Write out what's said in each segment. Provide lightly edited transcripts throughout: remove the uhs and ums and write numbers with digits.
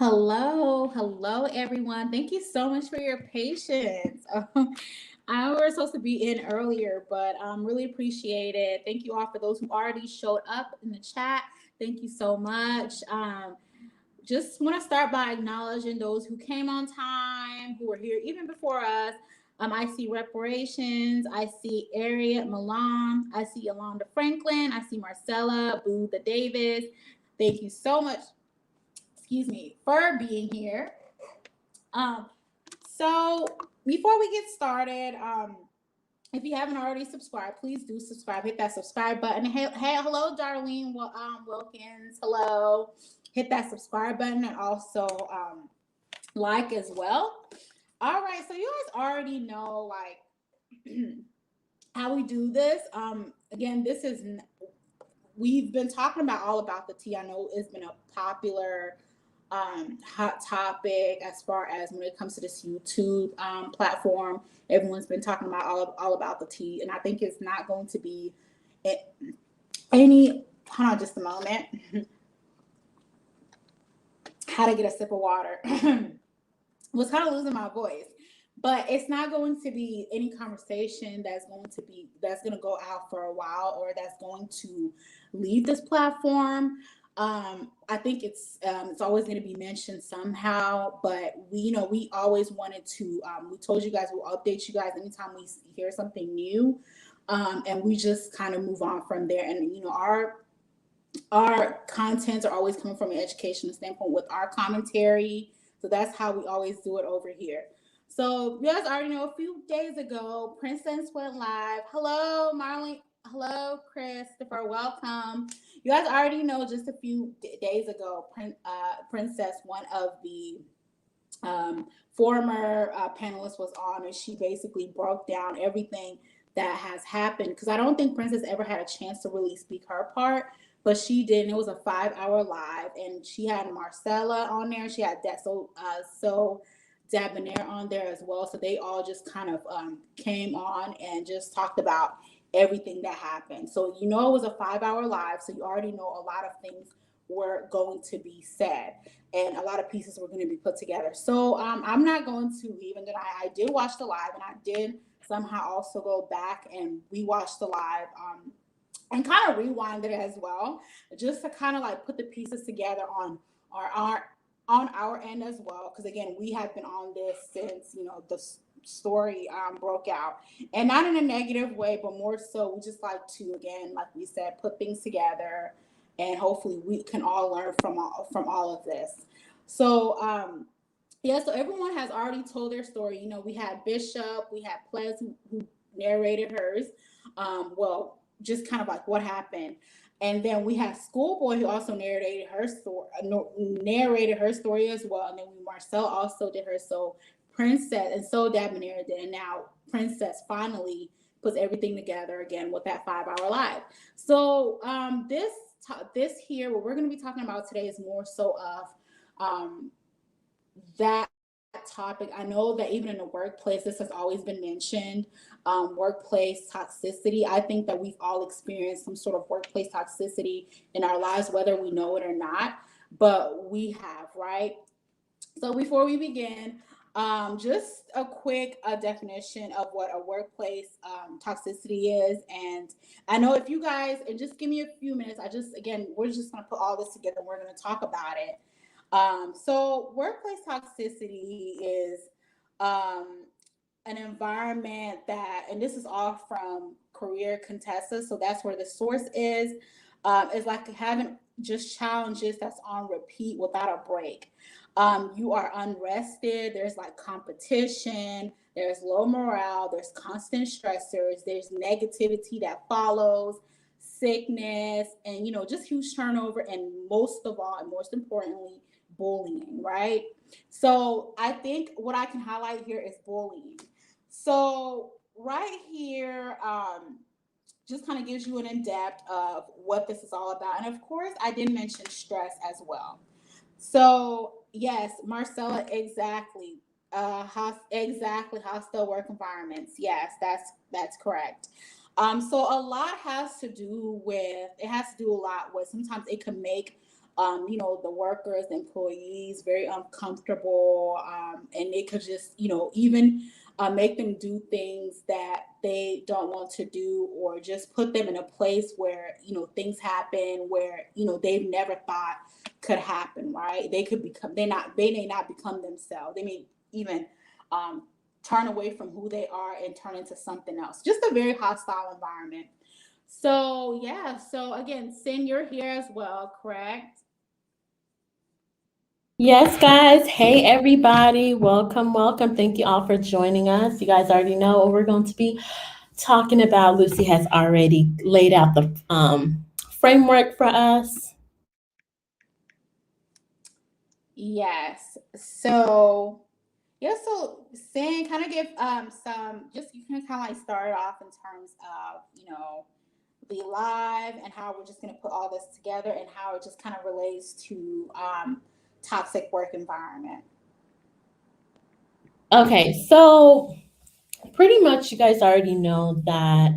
Hello, everyone. Thank you so much for your patience. I know we were supposed to be in earlier, but really appreciate it. Thank you all for those who already showed up in the chat. Thank you so much. Just want to start by acknowledging those who came on time, who were here even before us. I see reparations. I see Ariat Milan. I see Yolanda Franklin. I see Marcella Boo the Davis. Thank you so much, for being here. Um, so before we get started, if you haven't already subscribed, please do subscribe. Hit that subscribe button. Hey, hello, Darlene Wilkins. Hello. Hit that subscribe button and also like as well. All right, so you guys already know how we do this. Again, we've been talking about all about the tea. I know it's been a popular hot topic as far as when it comes to this YouTube platform. Everyone's been talking about all about the tea, and I think it's not going to be any. Hold on, just a moment. How to get a sip of water. Was kind of losing my voice, but it's not going to be any conversation that's going to go out for a while or that's going to leave this platform. I think it's always going to be mentioned somehow, but we always wanted to. We told you guys we'll update you guys anytime we hear something new, and we just kind of move on from there. And our contents are always coming from an educational standpoint with our commentary. So that's how we always do it over here. So you guys already know a few days ago, Princess went live. Hello, Marlene. Hello, Christopher. Welcome. You guys already know just a few days ago, Princess, one of the former panelists, was on, and she basically broke down everything that has happened. Because I don't think Princess ever had a chance to really speak her part, but she did. And it was a 5-hour live, and she had Marcella on there. She had so Debonair on there as well. So they all just kind of came on and just talked about everything that happened. So it was a 5-hour live, so you already know a lot of things were going to be said, and a lot of pieces were going to be put together. So I'm not going to leave, and then I did watch the live, and I did somehow also go back and rewatch the live. And kind of rewind it as well, just to kind of put the pieces together on our end as well. Because again, we have been on this since the story broke out, and not in a negative way, but more so we just like to, again, like we said, put things together, and hopefully we can all learn from all of this. So so everyone has already told their story. We had Bishop, we had Ples who narrated hers. Just kind of what happened. And then we have Schoolboy, who also narrated her story as well. And then Marcel also did her. So Princess, and so Debonair did. And now Princess finally puts everything together again with that 5-hour live. So this here, what we're going to be talking about today is more so of that topic. I know that even in the workplace, this has always been mentioned. Workplace toxicity. I think that we've all experienced some sort of workplace toxicity in our lives, whether we know it or not, but we have, right? So before we begin, just a quick definition of what a workplace toxicity is. And I know if you guys, and just give me a few minutes, we're just going to put all this together and we're going to talk about it. So workplace toxicity is an environment that, and this is all from Career Contessa, so that's where the source is like having just challenges that's on repeat without a break. You are unrested, there's competition, there's low morale, there's constant stressors, there's negativity that follows, sickness, and just huge turnover, and most of all, and most importantly, bullying, right? So I think what I can highlight here is bullying. So right here, just kind of gives you an in-depth of what this is all about. And of course, I did mention stress as well. So yes, Marcella, exactly. Hostile work environments. Yes, that's correct. So a lot has to do with, sometimes it can make the workers, the employees very uncomfortable, and it could just, even make them do things that they don't want to do, or just put them in a place where, things happen where, they've never thought could happen, right? They could become, they may not become themselves. They may even turn away from who they are and turn into something else. Just a very hostile environment. So yeah, so again, Sin, you're here as well, correct? Yes, guys. Hey, everybody. Welcome, welcome. Thank you all for joining us. You guys already know what we're going to be talking about. Lucy has already laid out the framework for us. Yes. So yeah, so Sin, kind of give some, just you can kind of like start it off in terms of, the live and how we're just gonna put all this together and how it just kind of relates to toxic work environment. Okay, so pretty much you guys already know that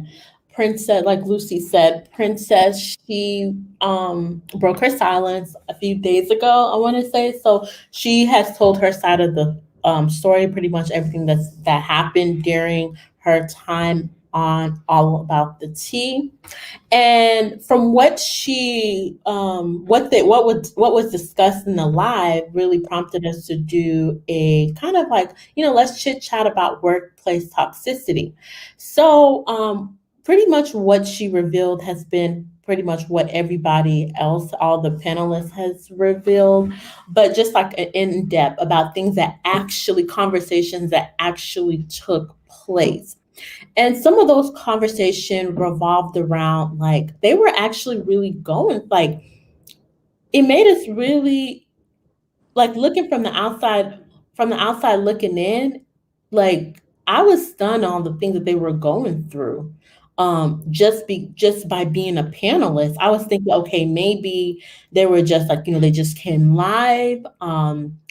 Princess, like Lucy said, Princess, she broke her silence a few days ago, I want to say. So she has told her side of the story, pretty much everything that happened during her time on All About the Tea. And from what she what was discussed in the live really prompted us to do a kind of like, let's chit chat about workplace toxicity. So pretty much what she revealed has been pretty much what everybody else, all the panelists has revealed, but just like an in-depth about things that actually, conversations that actually took place. And some of those conversations revolved around, like, they were actually really going, like, it made us really, like, looking from the outside looking in, like, I was stunned on the things that they were going through. Just by being a panelist, I was thinking, okay, maybe they were just like, they just came live,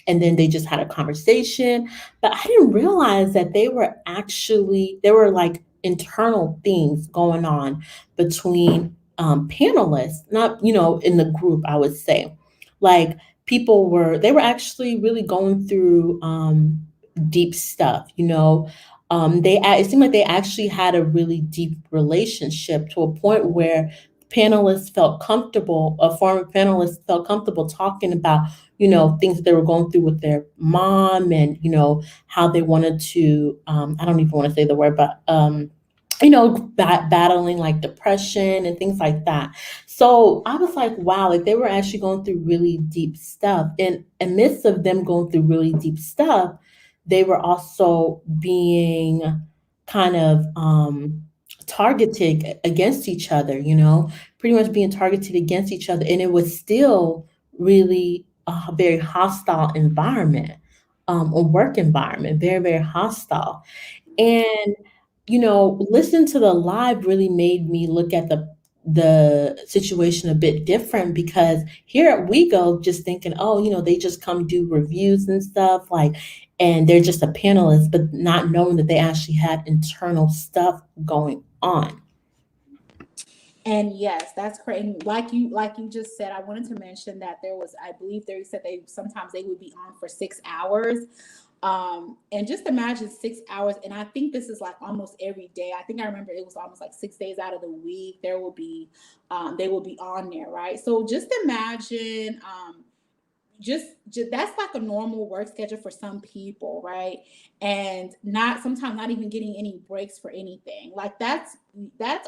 and then they just had a conversation. But I didn't realize that there were like internal things going on between panelists, not, in the group, I would say. Like, they were actually really going through deep stuff, it seemed like they actually had a really deep relationship, to a point where former panelists felt comfortable talking about, things that they were going through with their mom, and how they wanted to, I don't even want to say the word, but battling like depression and things like that. So I was like, wow, like they were actually going through really deep stuff. And amidst of them going through really deep stuff, they were also being kind of targeted against each other, pretty much being targeted against each other. And it was still really a very hostile environment, a work environment, very, very hostile. And listen to the live really made me look at the situation a bit different, because here we go just thinking, oh, they just come do reviews and stuff, like, and they're just a panelist, but not knowing that they actually had internal stuff going on. And yes, that's correct. And like you just said, I wanted to mention that there was, I believe they said they sometimes they would be on for 6 hours. And just imagine 6 hours. And I think this is like almost every day. I think I remember it was almost like 6 days out of the week. They will be on there, right? So just imagine, just that's like a normal work schedule for some people, right? And not sometimes not even getting any breaks for anything. Like that's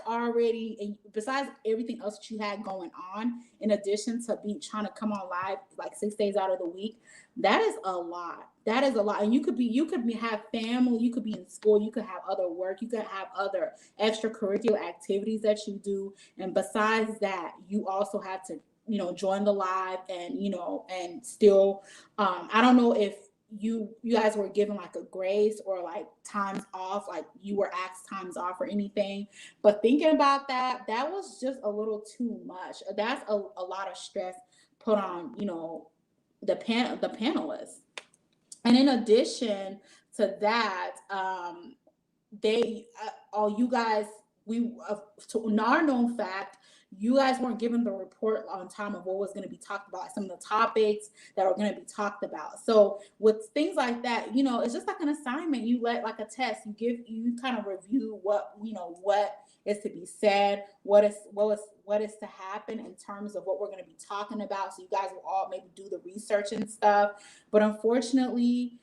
already, and besides everything else that you had going on, in addition to be trying to come on live like 6 days out of the week, that is a lot. That is a lot. And have family, you could be in school, you could have other work, you could have other extracurricular activities that you do. And besides that, you also have to, join the live, and and still, I don't know if you guys were given like a grace or like times off, like you were asked times off or anything. But thinking about that, that was just a little too much. That's a lot of stress put on, the panelists. And in addition to that, they all you guys, we to our known fact, you guys weren't given the report on time of what was going to be talked about, some of the topics that are going to be talked about. So with things like that, it's just like an assignment. You let like a test, you kind of review what is to be said, what is to happen in terms of what we're going to be talking about. So you guys will all maybe do the research and stuff. But unfortunately,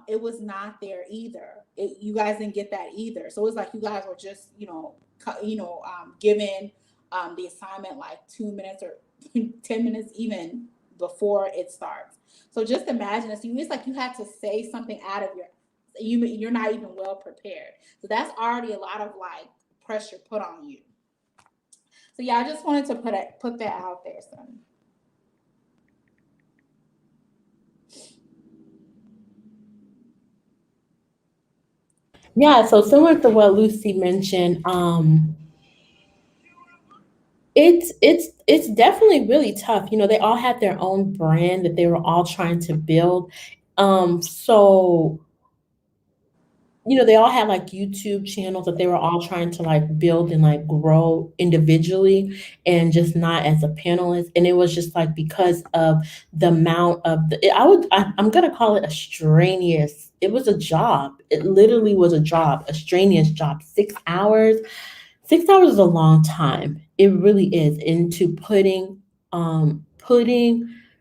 it was not there either. You guys didn't get that either. So it's like you guys were just, given the assignment like 2 minutes or 10 minutes even before it starts. So just imagine it's like you had to say something out of you're not even well prepared. So that's already a lot of like pressure put on you. So yeah, I just wanted to put that out there, son. Yeah, so similar to what Lucy mentioned, it's definitely really tough. They all had their own brand that they were all trying to build. So they all had like YouTube channels that they were all trying to like build and like grow individually and just not as a panelist. And it was just like because of the amount of I'm gonna call it a strenuous. It was a job. It literally was a job, a strenuous job. 6 hours. 6 hours is a long time. It really is. Into putting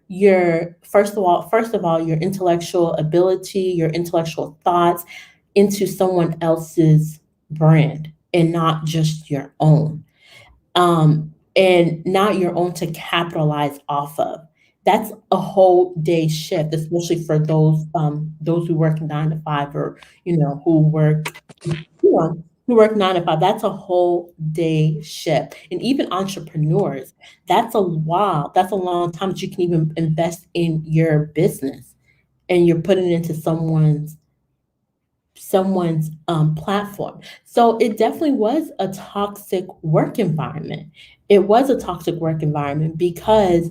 your first of all your intellectual ability, your intellectual thoughts into someone else's brand and not just your own. And not your own to capitalize off of. That's a whole day shift, especially for those who work 9 to 5, or who work 9 to 5. That's a whole day shift. And even entrepreneurs, that's a long time that you can even invest in your business, and you're putting it into someone's platform. So it definitely was a toxic work environment. It was a toxic work environment because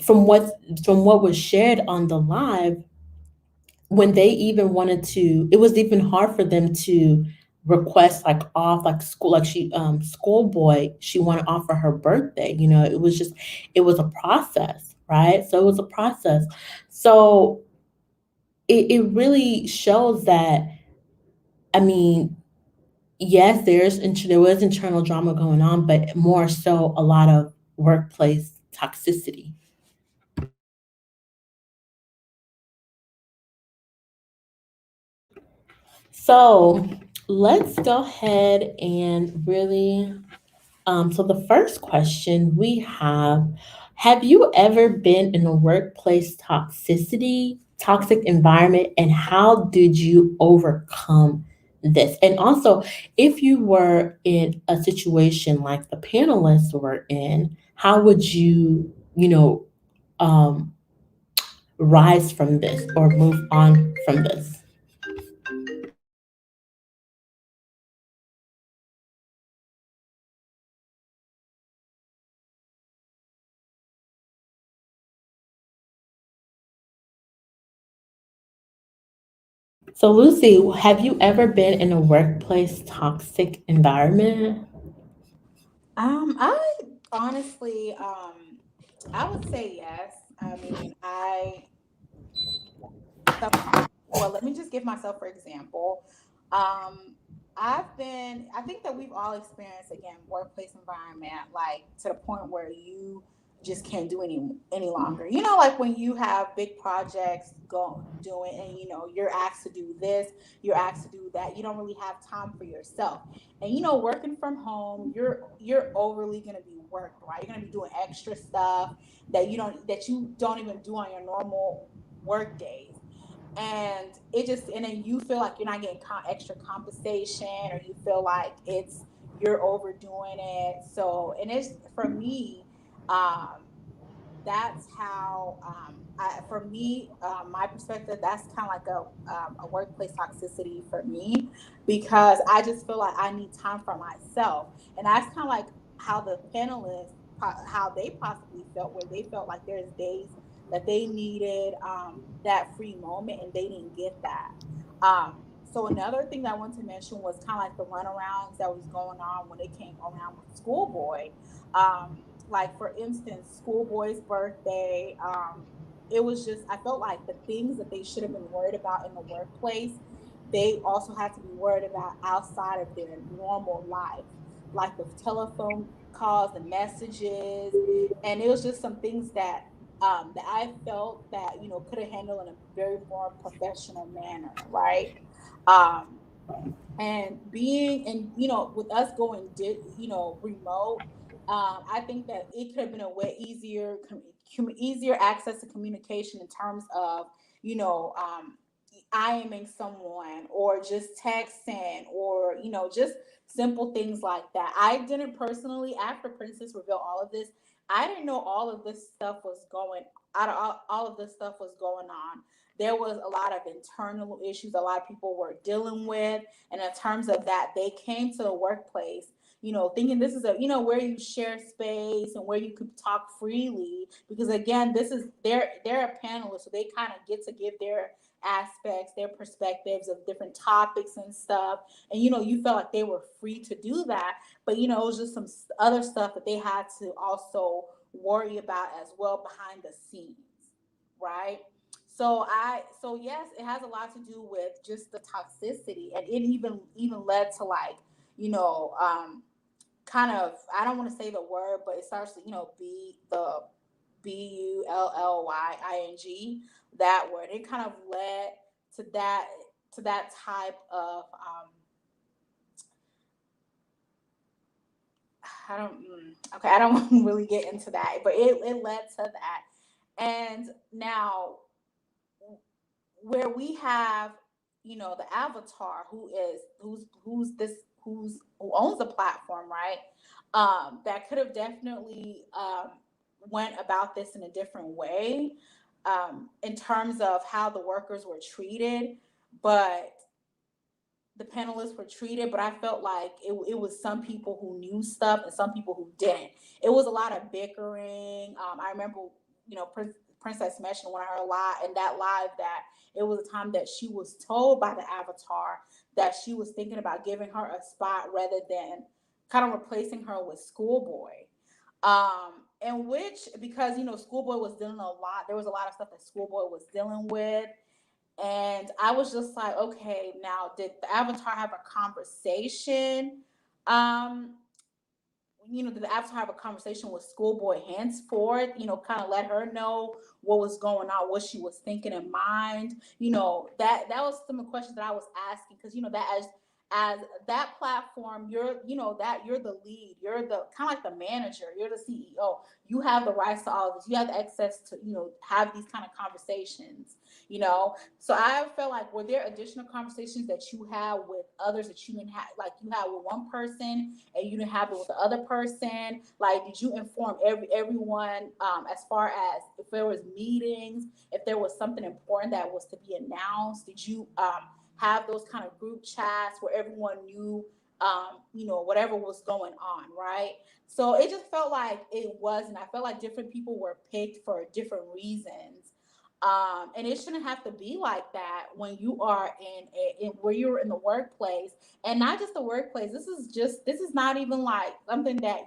from what from what was shared on the live, when they even wanted to, it was even hard for them to request like off, like school, like schoolboy, she wanted off for her birthday. It was a process, right? So it was a process. So it really shows that, I mean, yes, there was internal drama going on, but more so a lot of workplace toxicity. So let's go ahead and really. So the first question we have you ever been in a workplace toxic environment, and how did you overcome this? And also, if you were in a situation like the panelists were in, how would you, um, rise from this or move on from this? So, Lucy, have you ever been in a workplace toxic environment? I honestly, I would say yes. I mean, some, well, let me just give myself for example. Um, I think that we've all experienced again workplace environment like to the point where you just can't do any longer. Like when you have big projects go doing, and you're asked to do this, you're asked to do that. You don't really have time for yourself. And working from home, you're overly gonna be worked, right? You're gonna be doing extra stuff that you don't even do on your normal work days. And then you feel like you're not getting extra compensation, or you feel like you're overdoing it. So, and it's for me, um that's how for me, my perspective, that's kind of like a workplace toxicity for me, because I just feel like I need time for myself. And that's kind of like how the panelists, how they possibly felt, where they felt like there's days that they needed that free moment and they didn't get that. So another thing that I wanted to mention was kind of like the runarounds that was going on when it came around with Schoolboy. Like for instance, Schoolboy's birthday. It was just I felt like the things that they should have been worried about in the workplace, they also had to be worried about outside of their normal life, like the telephone calls, the messages, and it was just some things that I felt that could have handled in a very more professional manner, right? Um, and being and with us going remote, I think that it could have been a way easier access to communication in terms of you know um IMing someone or just texting or just simple things like that. I didn't personally, after Princess revealed all of this, I didn't know all of this stuff was going out of all of this stuff was going on. There was a lot of internal issues a lot of people were dealing with, and in terms of that, they came to the workplace, thinking this is where you share space and where you could talk freely. Because again, this is they're a panelist, so they kind of get to give their aspects, their perspectives of different topics and stuff. And you felt like they were free to do that, but it was just some other stuff that they had to also worry about as well behind the scenes, right? So yes, it has a lot to do with just the toxicity, and it even led to like you know kind of, I don't want to say the word, but it starts to be the bullying, that word. It kind of led to that type of I don't okay, I don't want to really get into that, but it led to that. And now where we have the avatar who owns the platform, right? That could have definitely went about this in a different way, in terms of how the workers were treated, but the panelists were treated. But I felt like it was some people who knew stuff and some people who didn't. It was a lot of bickering. I remember Princess mentioned one of her live in that live that it was a time that she was told by the avatar that she was thinking about giving her a spot rather than kind of replacing her with Schoolboy. In which, because Schoolboy was dealing a lot, there was a lot of stuff that Schoolboy was dealing with, and I was just like, okay, now did the avatar have a conversation? Um, did the avatar have a conversation with Schoolboy henceforth? Kind of let her know what was going on, what she was thinking in mind. That was some of the questions that I was asking, because that as that platform, you're the lead, you're the kind of like the manager, you're the CEO. You have the rights to all of this. You have the access to have these kind of conversations. So I felt like, were there additional conversations that you had with others that you didn't have, like you had with one person and you didn't have it with the other person? Like, did you inform everyone, as far as if there was meetings, if there was something important that was to be announced? Did you have those kind of group chats where everyone knew, whatever was going on, right? So it just felt like it wasn't. I felt like different people were picked for different reasons. And it shouldn't have to be like that when you are in where you're in the workplace, and not just the workplace. This is not even like something that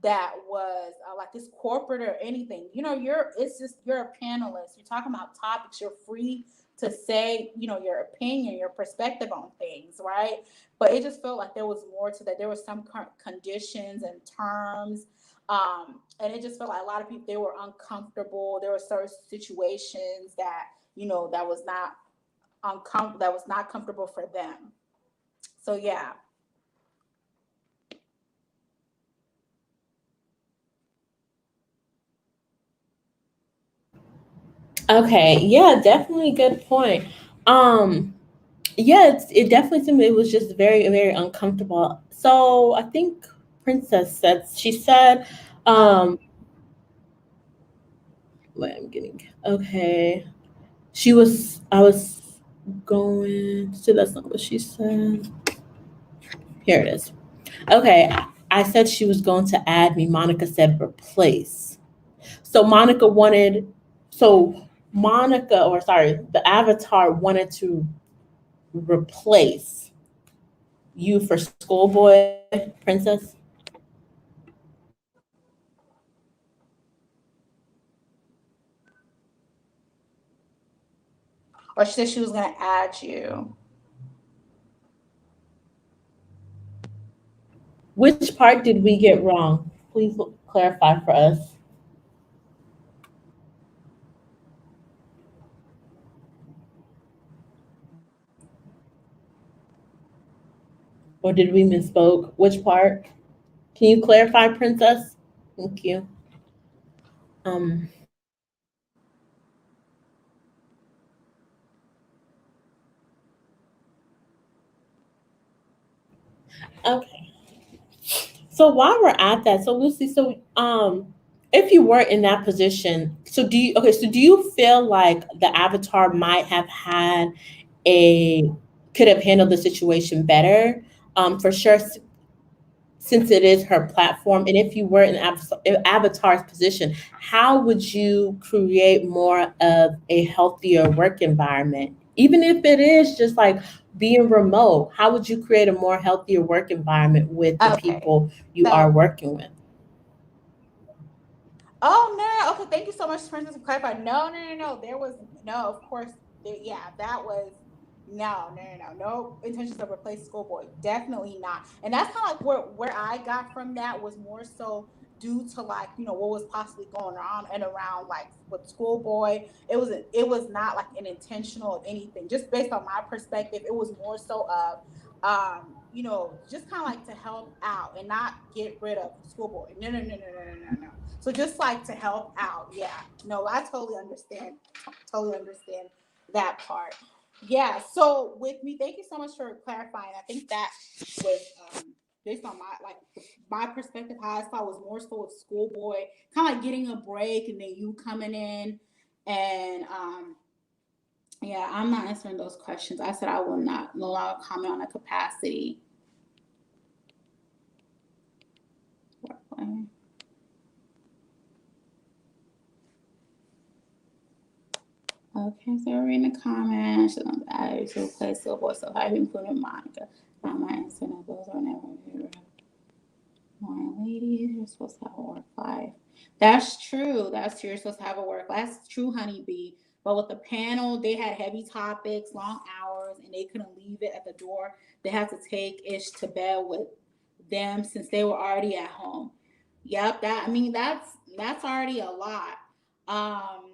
that was like this corporate or anything. It's just you're a panelist. You're talking about topics. You're free to say your opinion, your perspective on things, right? But it just felt like there was more to that. There were some conditions and terms, and it just felt like a lot of people, they were uncomfortable. There were certain situations that that was not that was not comfortable for them. So yeah. Okay, yeah, definitely good point. Um, yeah, it definitely seemed it was just very, very uncomfortable. So I think Princess said she said, um, wait, I'm getting okay. I was going. So that's not what she said. Here it is. Okay, I said she was going to add me. Monica said replace. So Monica wanted. So Monica, or sorry, the avatar wanted to replace you for schoolboy, princess? Or she said she was gonna add you. Which part did we get wrong? Please clarify for us. Or did we misspoke? Which part? Can you clarify, princess? Thank you. Um, okay. So while we're at that, so Lucy, if you were in that position, so do you feel like the avatar might have had a could have handled the situation better? For sure, since it is her platform, and if you were in avatar's position, how would you create more of a healthier work environment, even if it is just like being remote? How would you create a more healthier work environment with the Okay. people you are So, working with? oh no, okay, thank you so much, Princess, for clarifying. No, no, no, no. There was no, of course, yeah, that was no, no, no, no, no intentions of replace schoolboy. Definitely not. And that's kind of like where I got from that was more so due to like what was possibly going on and around like with schoolboy. It was not like an intentional of anything. Just based on my perspective, it was more so of just kind of like to help out and not get rid of schoolboy. No, no, no, no, no, no, no, no. So just like to help out. Yeah. No, I totally understand. Totally understand that part. Yeah. So with me, thank you so much for clarifying. I think that was based on my perspective, how I saw was more so with schoolboy, kind of like getting a break and then you coming in and yeah, I'm not answering those questions. I said I will not no longer comment on the capacity. Okay, so we're in the comments. I to play Silver, so I've included Monica. Not my answer. No, those are never here. Morning, ladies. You're supposed to have a work life. That's true. That's true. You're supposed to have a work life. That's true, honeybee. But with the panel, they had heavy topics, long hours, and they couldn't leave it at the door. They had to take Ish to bed with them since they were already at home. Yep, that's already a lot. Um,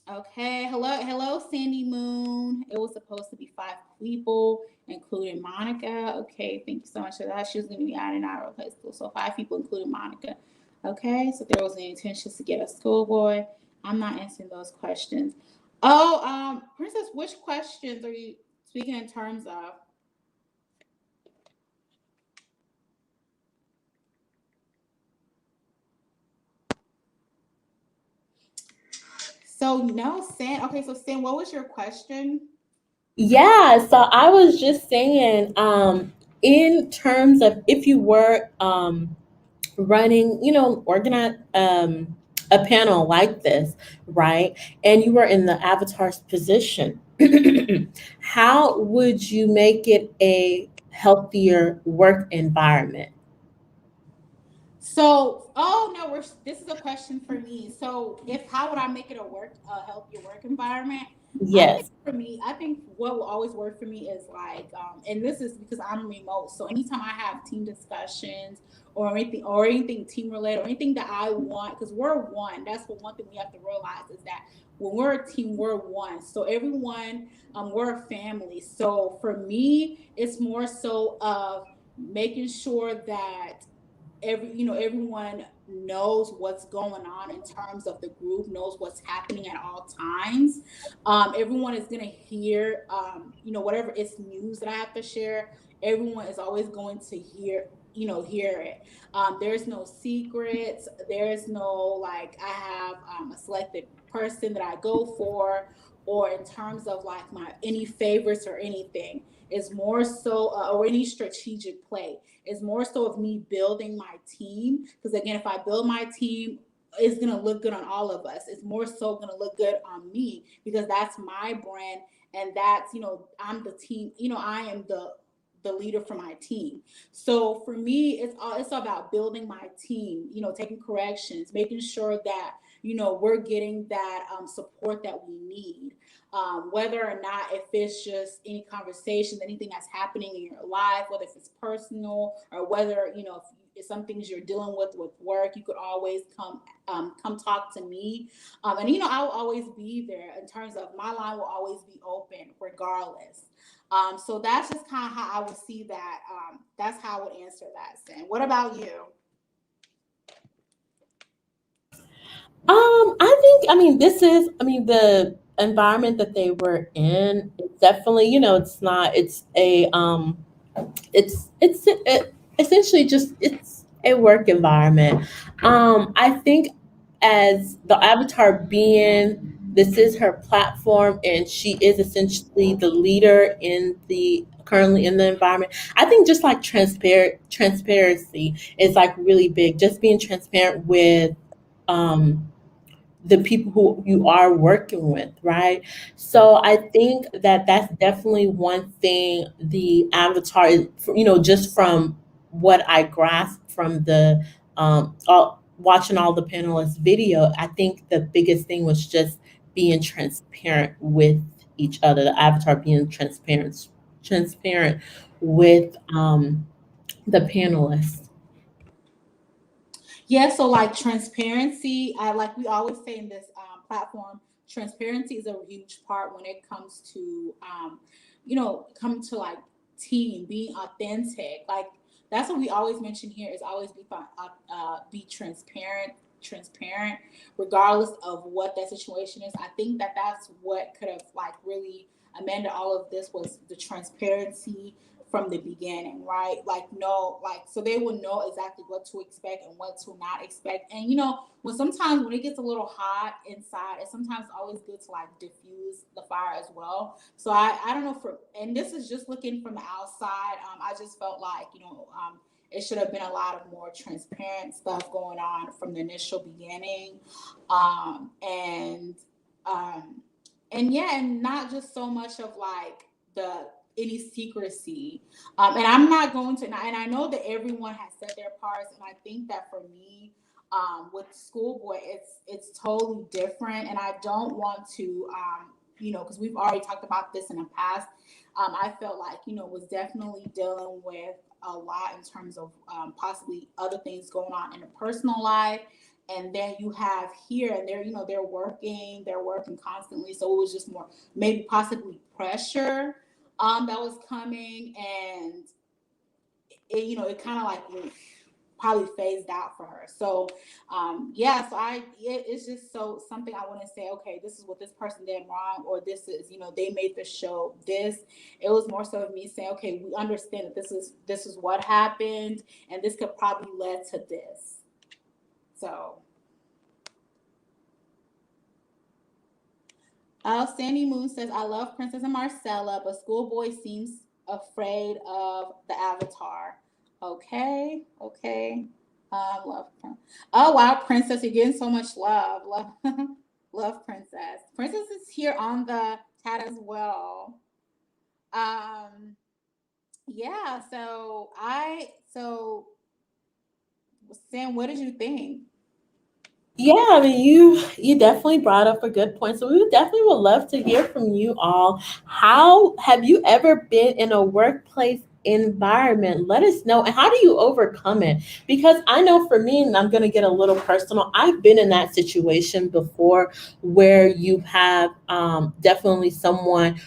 okay, hello, Sandy Moon. It was supposed to be 5 people, including Monica. Okay, thank you so much for that. She was going to be adding our replace school, so 5 people, including Monica. Okay, so there was an intention to get a schoolboy. I'm not answering those questions. Oh, Princess, which questions are you speaking in terms of? So no, San. Okay, so San, what was your question? Yeah, so I was just saying, in terms of if you were running, organize a panel like this, right? And you were in the avatar's position, how would you make it a healthier work environment? So, oh no, this is a question for me. So, if how would I make it a healthier work environment? I think Yes. for me, I think what will always work for me is like, and this is because I'm remote. So anytime I have team discussions or anything team related or anything that I want, because we're one. That's what one thing we have to realize is that when we're a team, we're one. So everyone, we're a family. So for me, it's more so of making sure that everyone knows what's going on in terms of the group, knows what's happening at all times. Everyone is going to hear whatever it's news that I have to share. Everyone is always going to hear it. There's no secrets. There's no like I have a selected person that I go for, or in terms of like my any favorites or anything. Is more so or any strategic play. It's more so of me building my team, because again, if I build my team, is going to look good on all of us. It's more so going to look good on me because that's my brand, and that's, I'm the team, I am the leader for my team. So for me, it's all about building my team, taking corrections, making sure that, we're getting that support that we need. Whether or not if it's just any conversations, anything that's happening in your life, whether if it's personal or whether, if some things you're dealing with work, you could always come talk to me. And I will always be there in terms of my line will always be open regardless. So that's just kind of how I would see that. That's how I would answer that, Sin. What about you? This is, the environment that they were in. It's definitely, it's not. It's essentially just it's a work environment. I think as the avatar being, this is her platform, and she is essentially the leader in the currently in the environment. I think just like transparency is like really big. Just being transparent with um the people who you are working with, right? So I think that that's definitely one thing the avatar is, just from what I grasped from the watching all the panelists video. I think the biggest thing was just being transparent with each other, the avatar being transparent with the panelists. Yeah, so like transparency, I like we always say in this platform, transparency is a huge part when it comes to come to like team being authentic. Like that's what we always mention here is always be transparent, regardless of what that situation is. I think that that's what could have like really amended all of this was the transparency from the beginning, right? Like no, like so they would know exactly what to expect and what to not expect. And when sometimes when it gets a little hot inside, it's sometimes always good to like diffuse the fire as well. So I don't know for and this is just looking from the outside. I just felt like it should have been a lot of more transparent stuff going on from the initial beginning, um, and um, and yeah, and not just so much of like the any secrecy. And I'm not going to, and I know that everyone has said their parts, and I think that for me, with Schoolboy, it's totally different, and I don't want to, because we've already talked about this in the past. I felt like was definitely dealing with a lot in terms of possibly other things going on in a personal life, and then you have here and they're they're working constantly, so it was just more maybe possibly pressure that was coming, and it kind of like probably phased out for her. So yeah, so it's just so something I want to say, okay, this is what this person did wrong, or this is they made the show this. It was more so of me saying, okay, we understand that this is what happened, and this could probably lead to this. So Sandy Moon says, I love Princess and Marcella, but Schoolboy seems afraid of the Avatar. Okay, okay. Love. Oh wow, Princess, you're getting so much love. Love, love Princess. Princess is here on the chat as well. Um, yeah. So Sam, what did you think? Yeah, you definitely brought up a good point. So we would love to hear from you all. How have you ever been in a workplace environment? Let us know. And how do you overcome it? Because I know for me, and I'm going to get a little personal, I've been in that situation before where you have definitely someone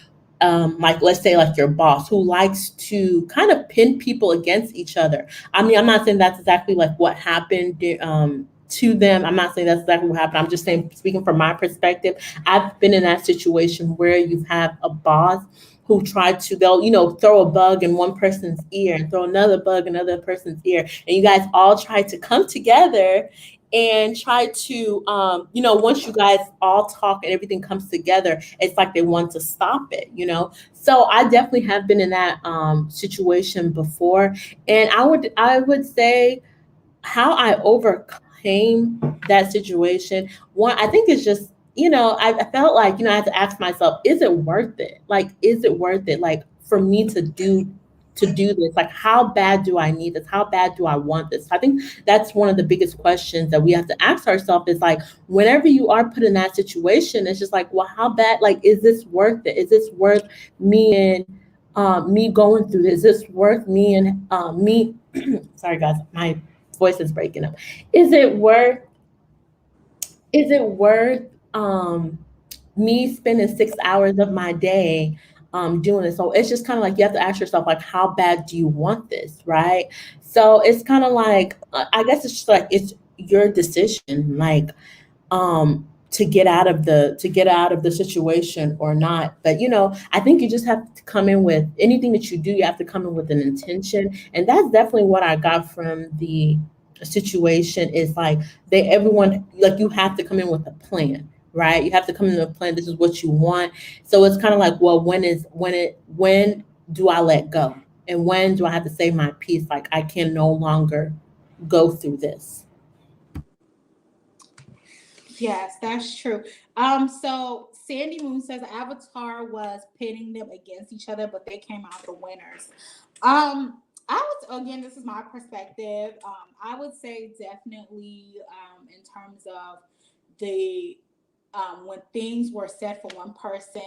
like let's say like your boss who likes to kind of pin people against each other. I'm not saying that's exactly like what happened to them. I'm not saying that's exactly what happened. I'm just saying, speaking from my perspective, I've been in that situation where you have a boss who tried to, they'll, throw a bug in one person's ear and throw another bug in another person's ear. And you guys all try to come together and try to, once you guys all talk and everything comes together, it's like they want to stop it. So I definitely have been in that situation before. And I would say how I overcome tame that situation, one, I think it's just, I felt like, I had to ask myself, is it worth it? Like, is it worth it? Like, for me to do this, like, how bad do I need this? How bad do I want this? I think that's one of the biggest questions that we have to ask ourselves is like, whenever you are put in that situation, it's just like, well, how bad, like, is this worth it? Is this worth me and me going through this? Is this worth me and me? Sorry, guys, my voice is breaking up. Is it worth? Is it worth me spending 6 hours of my day doing this? So it's just kind of like you have to ask yourself, like, how bad do you want this, right? So it's kind of like I guess it's just like it's your decision, like to get out of the situation or not. But I think you just have to come in with anything that you do, you have to come in with an intention. And that's definitely what I got from the situation is like everyone, like, you have to come in with a plan, right? You have to come in with a plan. This is what you want. So it's kind of like, well, when do I let go? And when do I have to say my piece? Like, I can no longer go through this. Yes, that's true. So Sandy Moon says Avatar was pitting them against each other, but they came out the winners. I would, again, this is my perspective. I would say definitely in terms of the when things were said for one person.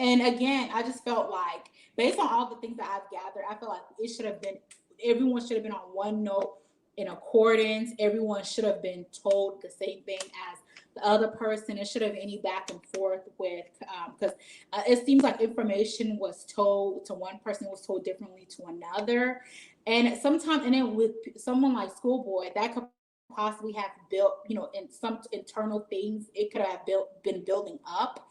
And again, I just felt like based on all the things that I've gathered, I feel like it should have been everyone should have been on one note in accordance. Everyone should have been told the same thing as the other person. It should have any back and forth with because it seems like information was told to one person was told differently to another, and sometimes and then with someone like Schoolboy that could possibly have built in some internal things it could have been building up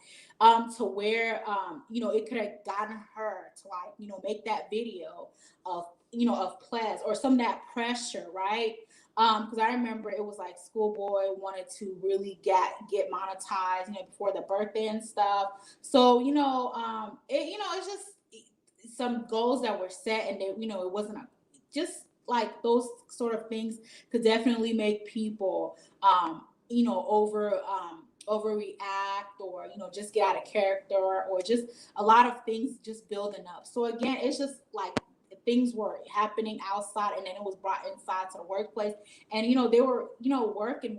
to where it could have gotten her to like make that video of of Ples or some of that pressure, right? Because I remember it was like Schoolboy wanted to really get monetized, before the birthday and stuff. So it's just some goals that were set, and they, it wasn't just like those sort of things could definitely make people, overreact or just get out of character or just a lot of things just building up. So again, it's just like things were happening outside and then it was brought inside to the workplace, and they were working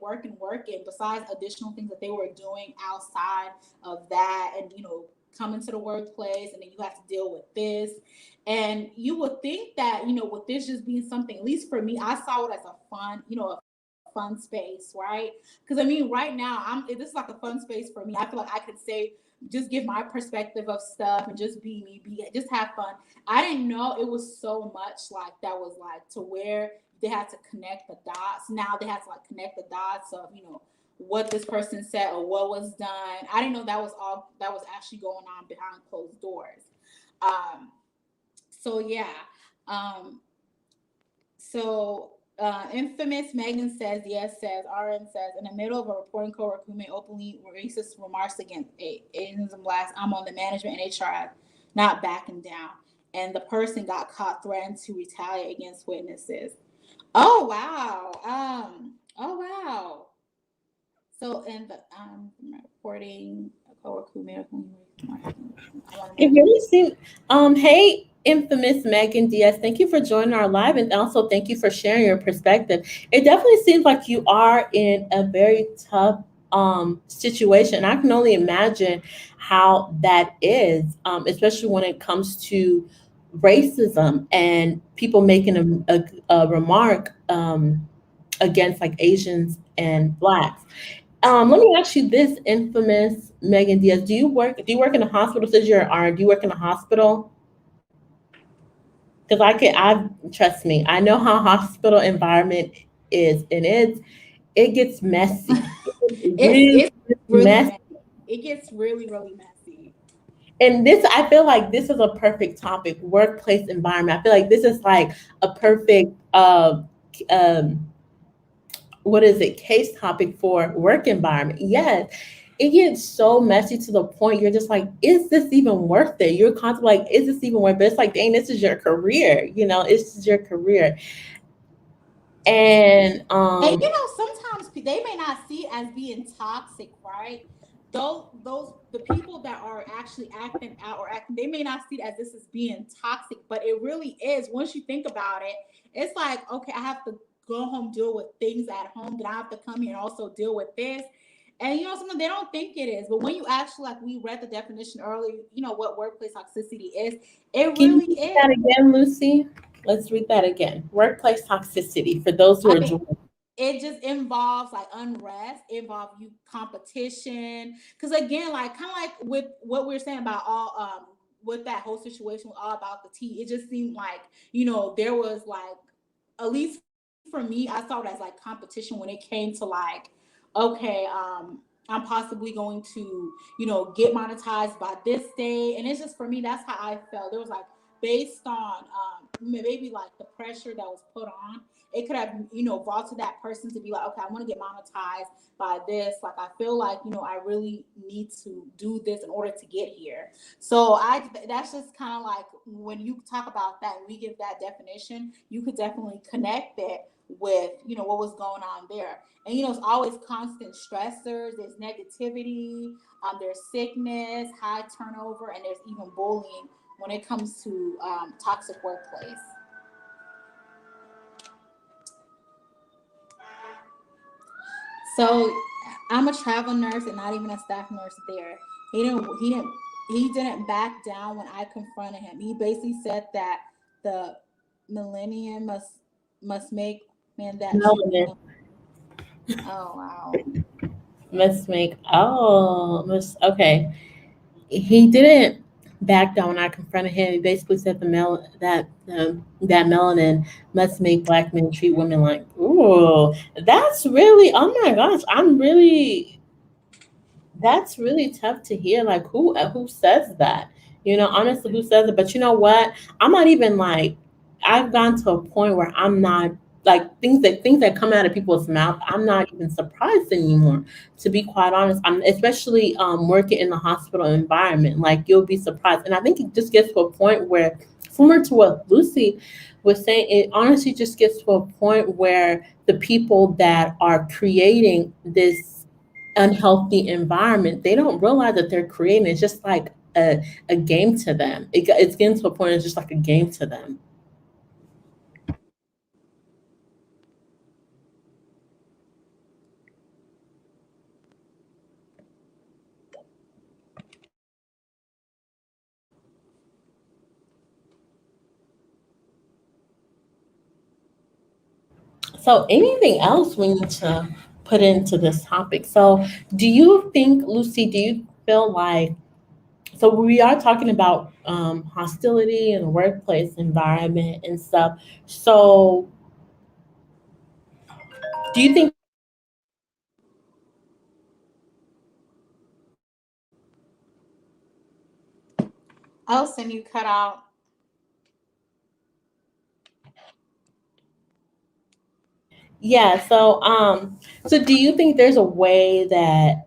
besides additional things that they were doing outside of that, and coming to the workplace, and then you have to deal with this. And you would think that with this just being something, at least for me, I saw it as a fun, a fun space, right? Because I mean, right now, this is like a fun space for me. I feel like I could say, just give my perspective of stuff and just be me, just have fun. I didn't know it was so much like that was like to where they had to connect the dots. Now they have to like connect the dots of what this person said or what was done. I didn't know that was all that was actually going on behind closed doors. Um, so yeah. Um, Infamous Megan says, yes, says, RN says, in the middle of a reporting coworker who made openly racist remarks against Asians and blacks, I'm on the management and HR not backing down. And the person got caught threatening to retaliate against witnesses. Oh, wow. Oh, wow. So, in the reporting a coworker who made openly racist remarks. It really seems, hey, infamous Megan Diaz, thank you for joining our live, and also thank you for sharing your perspective. It definitely seems like you are in a very tough situation. I can only imagine how that is, especially when it comes to racism and people making a remark against like Asians and blacks. Let me ask you this, infamous Megan Diaz. Do you work in a hospital? Says you're an RN. Do you work in a hospital? Because I trust me, I know how hospital environment is, and it gets messy. It really It's gets really messy. messy. It gets really, really messy. And this, I feel like this is a perfect topic, workplace environment. I feel like this is like a perfect um, what is it, case topic for work environment. Yes, it gets so messy to the point you're just like, is this even worth it? You're constantly like, is this even worth it? But it's like, dang, this is your career, this is your career. And And you know, sometimes they may not see it as being toxic, right? Those the people that are actually acting out or acting, they may not see it as this is being toxic, but it really is. Once you think about it, it's like, okay, I have to go home, deal with things at home, then I have to come here and also deal with this. And you know, something they don't think it is, but when you actually, like we read the definition earlier, you know what workplace toxicity is. It can you really read is. that again, Lucy? Let's read that again. Workplace toxicity for those who I are mean, joining. it just involves like unrest, it involves you competition. Because again, like kind of like with what we are saying about all with that whole situation was all about the tea. It just seemed like, you know, there was like, at least for me, I saw it as like competition when it came to like, okay, I'm possibly going to, you know, get monetized by this day. And it's just for me, that's how I felt. There was like based on maybe like the pressure that was put on, it could have, you know, brought to that person to be like, okay, I want to get monetized by this. Like, I feel like, you know, I really need to do this in order to get here. So that's just kind of like when you talk about that and we give that definition, you could definitely connect it with, you know, what was going on there. And, you know, it's always constant stressors, there's negativity, there's sickness, high turnover, and there's even bullying when it comes to toxic workplace. So I'm a travel nurse and not even a staff nurse there. He didn't back down when I confronted him. He basically said that the millennium must make man that treat Melanin women. Oh wow. must make must okay. He didn't back down when I confronted him. He basically said that melanin must make black men treat women like, ooh, that's really, oh my gosh, that's really tough to hear. Like, who says that? You know, honestly, who says it? But you know what? I'm not even like, I've gone to a point where I'm not like things that come out of people's mouth. I'm not even surprised anymore. To be quite honest, I'm especially working in the hospital environment. Like, you'll be surprised, and I think it just gets to a point where, similar to what Lucy was saying, it honestly just gets to a point where the people that are creating this unhealthy environment, they don't realize that they're creating. It's just like a game to them. It's getting to a point. It's just like a game to them. So, anything else we need to put into this topic? So, do you think, Lucy? Do you feel like, so we are talking about hostility in the workplace environment and stuff. So, do you think? I'll send you cut out. Yeah. So do you think there's a way that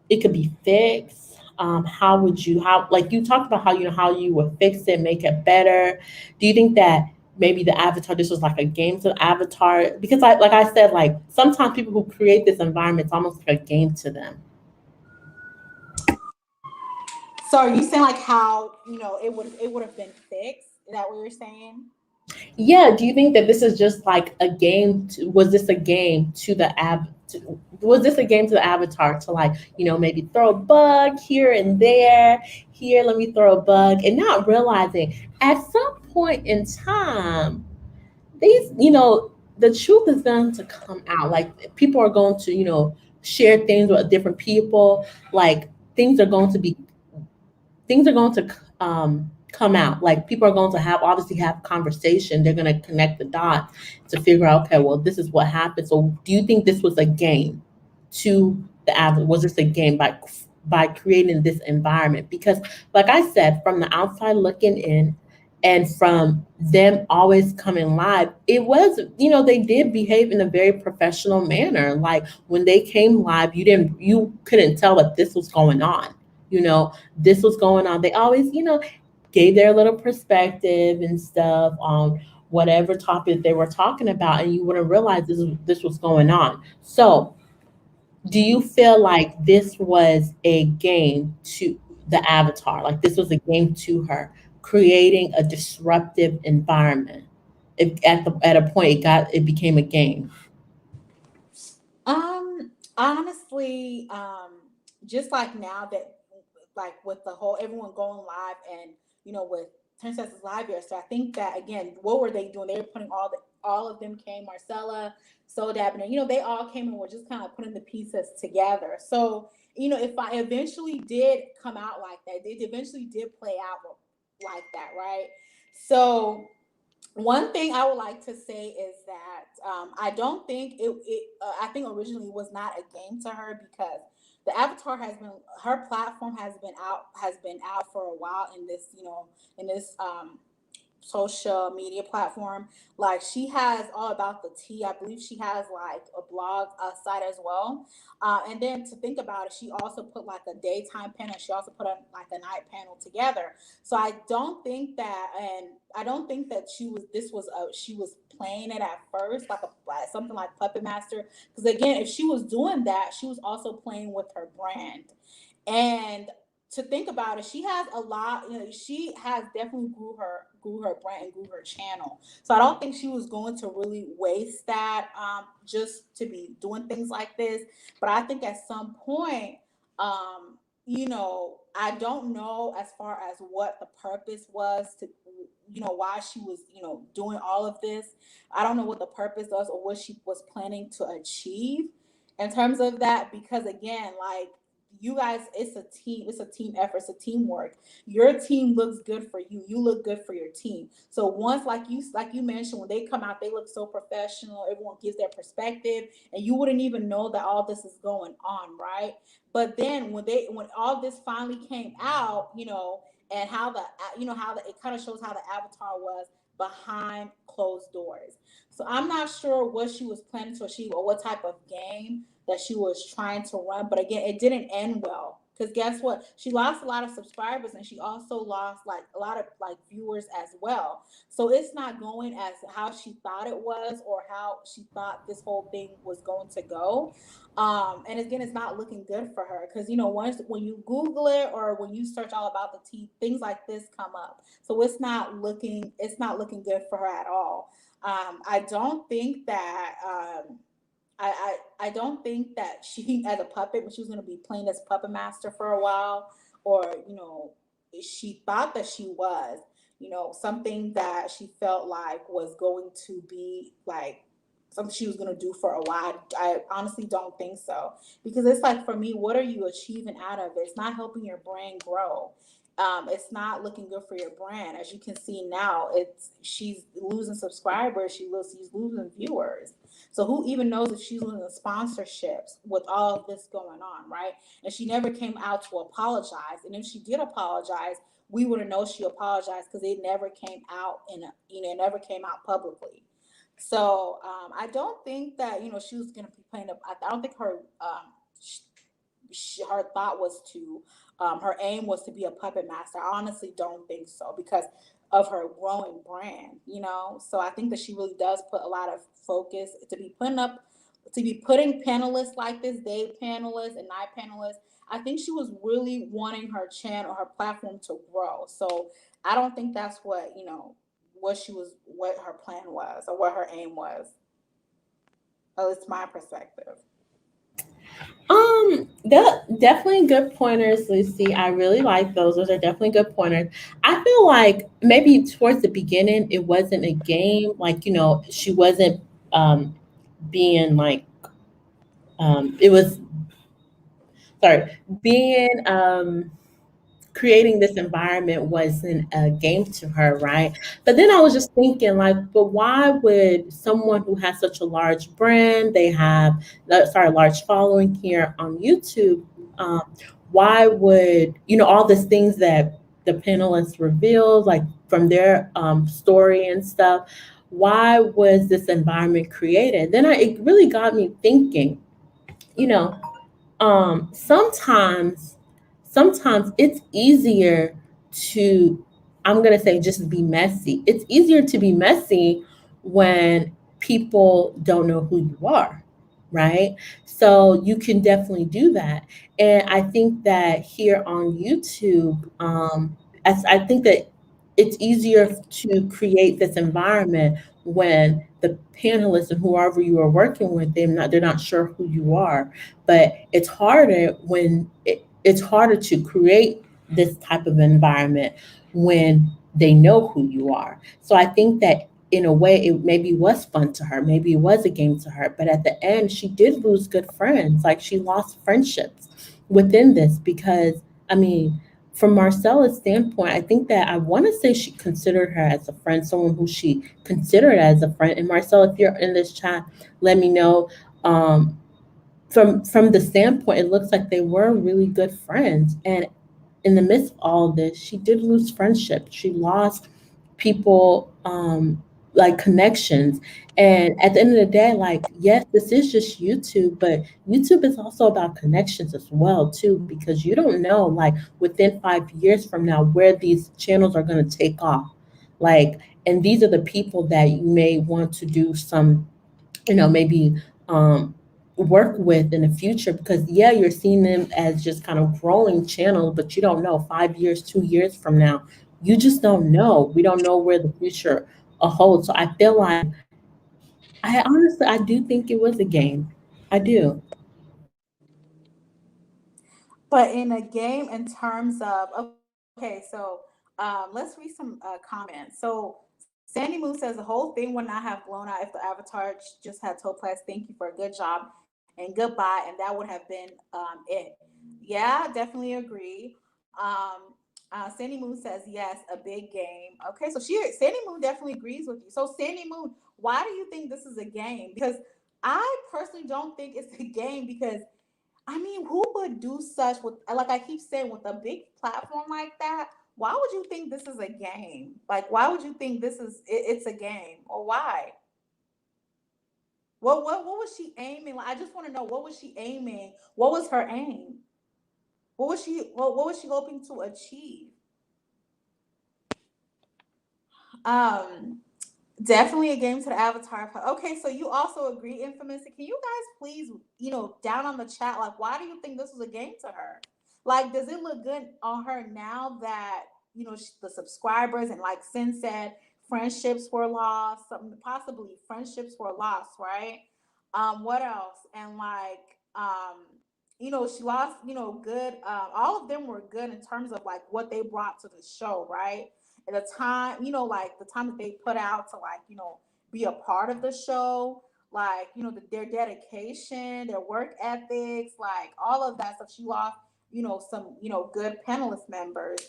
it could be fixed? How would you, how, like you talked about how, how you would fix it, make it better. Do you think that maybe the avatar, this was like a game to the avatar? Because like I said, like sometimes people who create this environment, it's almost like a game to them. So are you saying like how, you know, it would have been fixed? Is that what you're saying? Yeah. Do you think that this is just like a game? Was this a game to the was this a game to the avatar to, like, maybe throw a bug here and there, here, let me throw a bug, and not realizing at some point in time, these, the truth is going to come out. Like, people are going to, share things with different people. Like, things are going to be things are going to come out. Like, people are going to obviously have conversation. They're going to connect the dots to figure out, okay, well, this is what happened. So, do you think this was a game to the average? Was this a game by creating this environment? Because, like I said, from the outside looking in, and from them always coming live, it was, they did behave in a very professional manner. Like, when they came live, you couldn't tell that this was going on. This was going on. They always, gave their little perspective and stuff on whatever topic they were talking about, and you wouldn't realize this was going on. So do you feel like this was a game to the avatar? Like this was a game to her, creating a disruptive environment. If at a point it became a game. Honestly, just like now that, like with the whole everyone going live and with Princess's live here, so I think that again, what were they doing? They were putting all of them came, Marcella, So Dabner, they all came and were just kind of putting the pieces together. So if I eventually did come out like that, it eventually did play out like that, right? So one thing I would like to say is that I don't think I think originally it was not a game to her, because the avatar has been her platform has been out for a while in this social media platform. Like, she has all about the tea. I believe she has like a blog site as well. And then to think about it, she also put like a daytime panel. She also put like a night panel together. So I don't think that she was playing it at first like something like Puppet Master. Because again, if she was doing that, she was also playing with her brand. And to think about it, she has a lot. She has definitely grew her brand and grew her channel. So I don't think she was going to really waste that just to be doing things like this. But I think at some point, I don't know as far as what the purpose was to, why she was, doing all of this. I don't know what the purpose was or what she was planning to achieve in terms of that, because again, like, you guys, it's a team effort, it's a teamwork. Your team looks good for you, you look good for your team. So once, like you mentioned, when they come out, they look so professional, everyone gives their perspective, and you wouldn't even know that all this is going on, right? But then when all this finally came out, and how it kind of shows how the avatar was behind closed doors. So I'm not sure what she was planning to achieve or what type of game that she was trying to run. But again, it didn't end well. Because guess what? She lost a lot of subscribers, and she also lost like a lot of like viewers as well. So it's not going as how she thought it was, or how she thought this whole thing was going to go. And again, it's not looking good for her, because once when you Google it or when you search all about the tea, things like this come up. So it's not looking good for her at all. I don't think that I don't think that she, as a puppet, she was going to be playing as puppet master for a while, or she thought that she was, something that she felt like was going to be like something she was going to do for a while. I honestly don't think so, because it's like, for me, what are you achieving out of it? It's not helping your brand grow. It's not looking good for your brand. As you can see now, she's losing subscribers. She's losing viewers. So who even knows if she's losing sponsorships with all of this going on, right? And she never came out to apologize. And if she did apologize, we wouldn't know she apologized, because it never came out it never came out publicly. So I don't think that she was going to be playing. I don't think her thought was to her aim was to be a puppet master. I honestly don't think so, because of her growing brand. So I think that she really does put a lot of focus to be putting panelists like this, day panelists and night panelists. I think she was really wanting her channel, her platform to grow. So I don't think that's what her plan was or what her aim was. Oh, it's my perspective. Definitely good pointers, Lucy. I really like those. Those are definitely good pointers. I feel like maybe towards the beginning it wasn't a game. Like, she wasn't being like it was sorry, being creating this environment wasn't a game to her, right? But then I was just thinking, like, but why would someone who has such a large brand, they have, sorry, large following here on YouTube, um, why would, all these things that the panelists revealed, like from their story and stuff, why was this environment created? Then it really got me thinking, you know, sometimes it's easier to I'm going to say just be messy. It's easier to be messy when people don't know who you are, right? So you can definitely do that. And I think that here on YouTube, as I think that it's easier to create this environment when the panelists and whoever you are working with, they're not sure who you are. But it's harder when it's harder to create this type of environment when they know who you are. So I think that in a way it maybe was fun to her, maybe it was a game to her, but at the end she did lose good friends. Like she lost friendships within this because I mean, from Marcella's standpoint, I think that I want to say she considered her as a friend, someone who she considered as a friend. And Marcella, if you're in this chat, let me know. Um, from the standpoint, it looks like they were really good friends. And in the midst of all of this, she did lose friendship. She lost people, like connections. And at the end of the day, like, yes, this is just YouTube, but YouTube is also about connections as well, too, because you don't know, like, within 5 years from now, where these channels are going to take off. Like, and these are the people that you may want to do some, maybe um, work with in the future because yeah, you're seeing them as just kind of growing channel, but you don't know 5 years, 2 years from now, you just don't know. We don't know where the future holds. So I feel like I do think it was a game. I do. But in a game, in terms of, okay, so let's read some comments. So Sandy Moon says the whole thing would not have blown out if the Avatar just had Topaz. Thank you for a good job and goodbye, and that would have been it. Yeah, definitely agree. Sandy Moon says yes, a big game. Okay, so Sandy Moon definitely agrees with you. So Sandy Moon, why do you think this is a game? Because I personally don't think it's a game because I mean, who would do such with, like I keep saying, with a big platform like that? Why would you think this is a game? Like, why would you think it's a game, or why? What was she aiming? Like, I just want to know, what was she aiming? What was her aim? What was she hoping to achieve? Um, Definitely a game to the Avatar. Okay, so you also agree, Infamous. Can you guys please, down on the chat, like, why do you think this was a game to her? Like, does it look good on her now that, the subscribers and, like Sin said, friendships were lost, something possibly friendships were lost, right? What else? And like, she lost, good, all of them were good in terms of like what they brought to the show, right? At the time, like the time that they put out to like, be a part of the show, like, their dedication, their work ethics, like all of that stuff. She lost, some, good panelist members.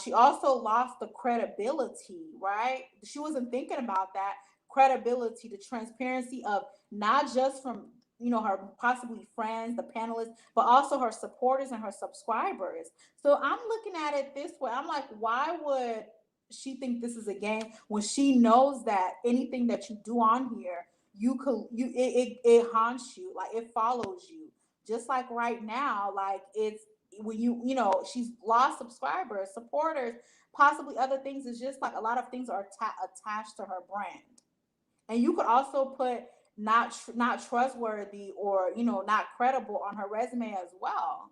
She also lost the credibility, right? She wasn't thinking about that credibility, the transparency of not just from, her possibly friends, the panelists, but also her supporters and her subscribers. So I'm looking at it this way. I'm like, why would she think this is a game when she knows that anything that you do on here, it haunts you, like it follows you. Just like right now, like it's when she's lost subscribers, supporters, possibly other things. It's just like a lot of things are attached to her brand. And you could also put not trustworthy or not credible on her resume as well.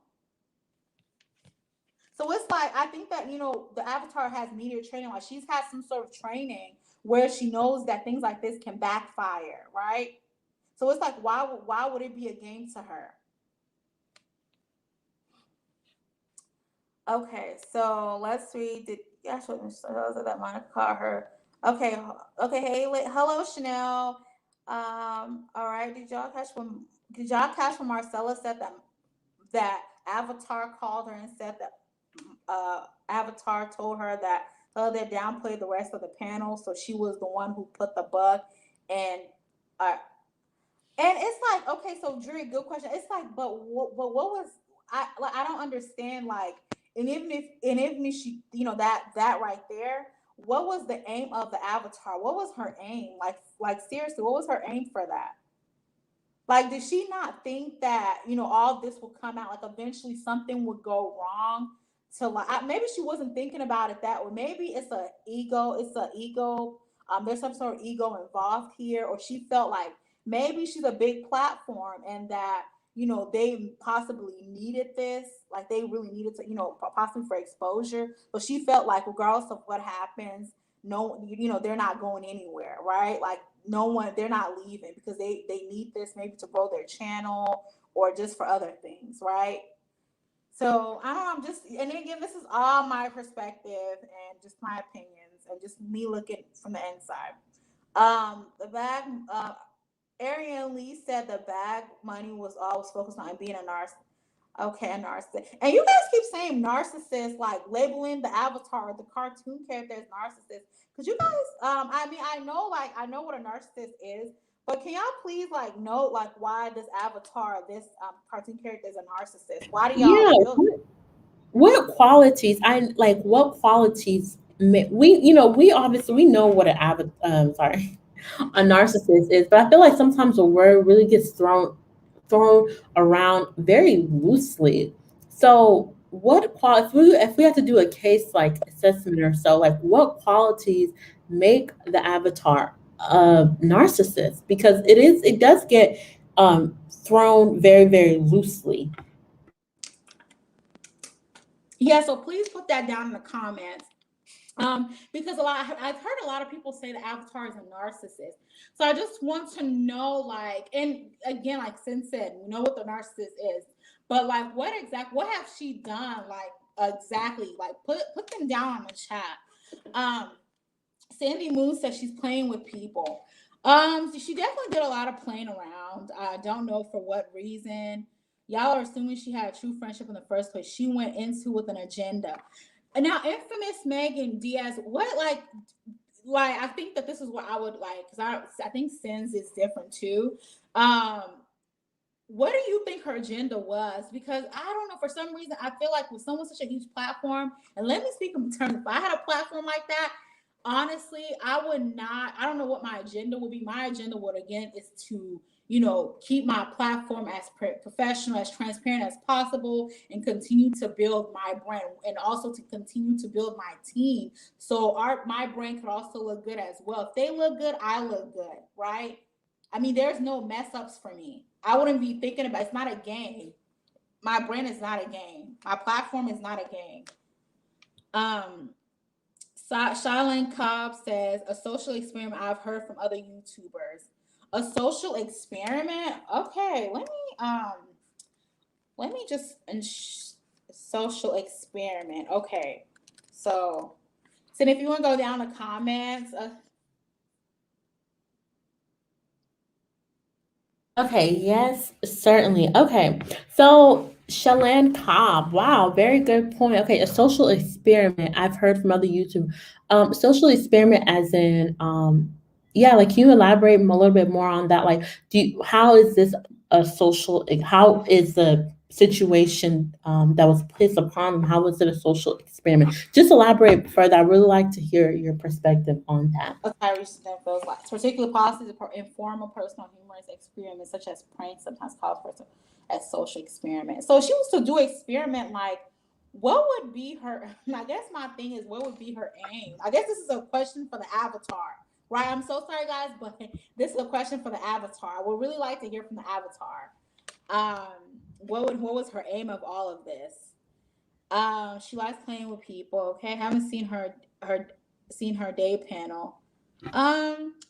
So it's like I think that the Avatar has media training. Like she's had some sort of training where she knows that things like this can backfire, right? So it's like why would it be a game to her? Okay, so let's read. Did actually that Monica call her? Okay, okay. Hey, hello Chanel. All right. Did y'all catch when Marcella said that Avatar called her and said that Avatar told her that they downplayed the rest of the panel, so she was the one who put the bug. And uh, and it's like, okay, so Drury, good question. It's like, but what was I don't understand, like, and even if she, that right there, what was the aim of the Avatar? What was her aim? Like seriously, what was her aim for that? Like, did she not think that all this would come out? Like, eventually something would go wrong to like maybe she wasn't thinking about it that way. Maybe it's a ego. It's a ego. There's some sort of ego involved here, or she felt like maybe she's a big platform and that they possibly needed this, like they really needed to, possibly for exposure. But she felt like regardless of what happens, no, they're not going anywhere, right? Like no one, they're not leaving because they need this maybe to grow their channel or just for other things, right? So I don't know. I'm just, and again, this is all my perspective and just my opinions and just me looking from the inside. The bag, Arian Lee said the bag money was always focused on being a narcissist. Okay, a narcissist. And you guys keep saying narcissist, like labeling the avatar, the cartoon character as narcissist. Because you guys, I mean, I know what a narcissist is, but can y'all please like note like why this avatar, this cartoon character is a narcissist? Why do y'all Yeah. feel What qualities I like? What qualities we we obviously we know what an sorry, a narcissist is, but I feel like sometimes the word really gets thrown around very loosely. So what qual if we have to do a case like assessment or so, like what qualities make the avatar a narcissist? Because it does get thrown very, very loosely. Yeah, so please put that down in the comments. Because I've heard a lot of people say the avatar is a narcissist. So I just want to know, like, and again, like Sin said, we know what the narcissist is, but like, what have she done, like, exactly, like, put them down on the chat. Um, Sandy Moon says she's playing with people. She definitely did a lot of playing around. I don't know for what reason. Y'all are assuming she had a true friendship in the first place. She went into with an agenda. And now, infamous Megan Diaz, what like I think that this is what I would like because I think Sins is different too. Um, what do you think her agenda was? Because I don't know. For some reason, I feel like with someone such a huge platform, and let me speak in terms, if I had a platform like that, honestly, I would not. I don't know what my agenda would be. My agenda would again is to keep my platform as professional, as transparent as possible, and continue to build my brand, and also to continue to build my team. So my brand could also look good as well. If they look good, I look good, right? I mean, there's no mess ups for me. I wouldn't be thinking about it's not a game. My brand is not a game. My platform is not a game. Um, Shailene Cobb says a social experiment I've heard from other YouTubers. A social experiment? Okay, let me just social experiment. Okay. So if you want to go down the comments, Okay, yes, certainly. Okay, so Shalan Cobb, wow, very good point. Okay, a social experiment. I've heard from other YouTube, social experiment, as in, yeah, like can you elaborate a little bit more on that? Like, how is this a social? How is the situation that was placed upon them? How was it a social experiment? Just elaborate further. I really like to hear your perspective on that. a Tyrese feels like particular policies informal personal humorous experiments such as pranks, sometimes called person as social experiments. So she was to do experiment like what would be her I guess my thing is what would be her aim? I guess this is a question for the avatar. Right. I'm so sorry guys, but this is a question for the avatar. I would really like to hear from the avatar. What was her aim of all of this? She likes playing with people. Okay, haven't seen her day panel.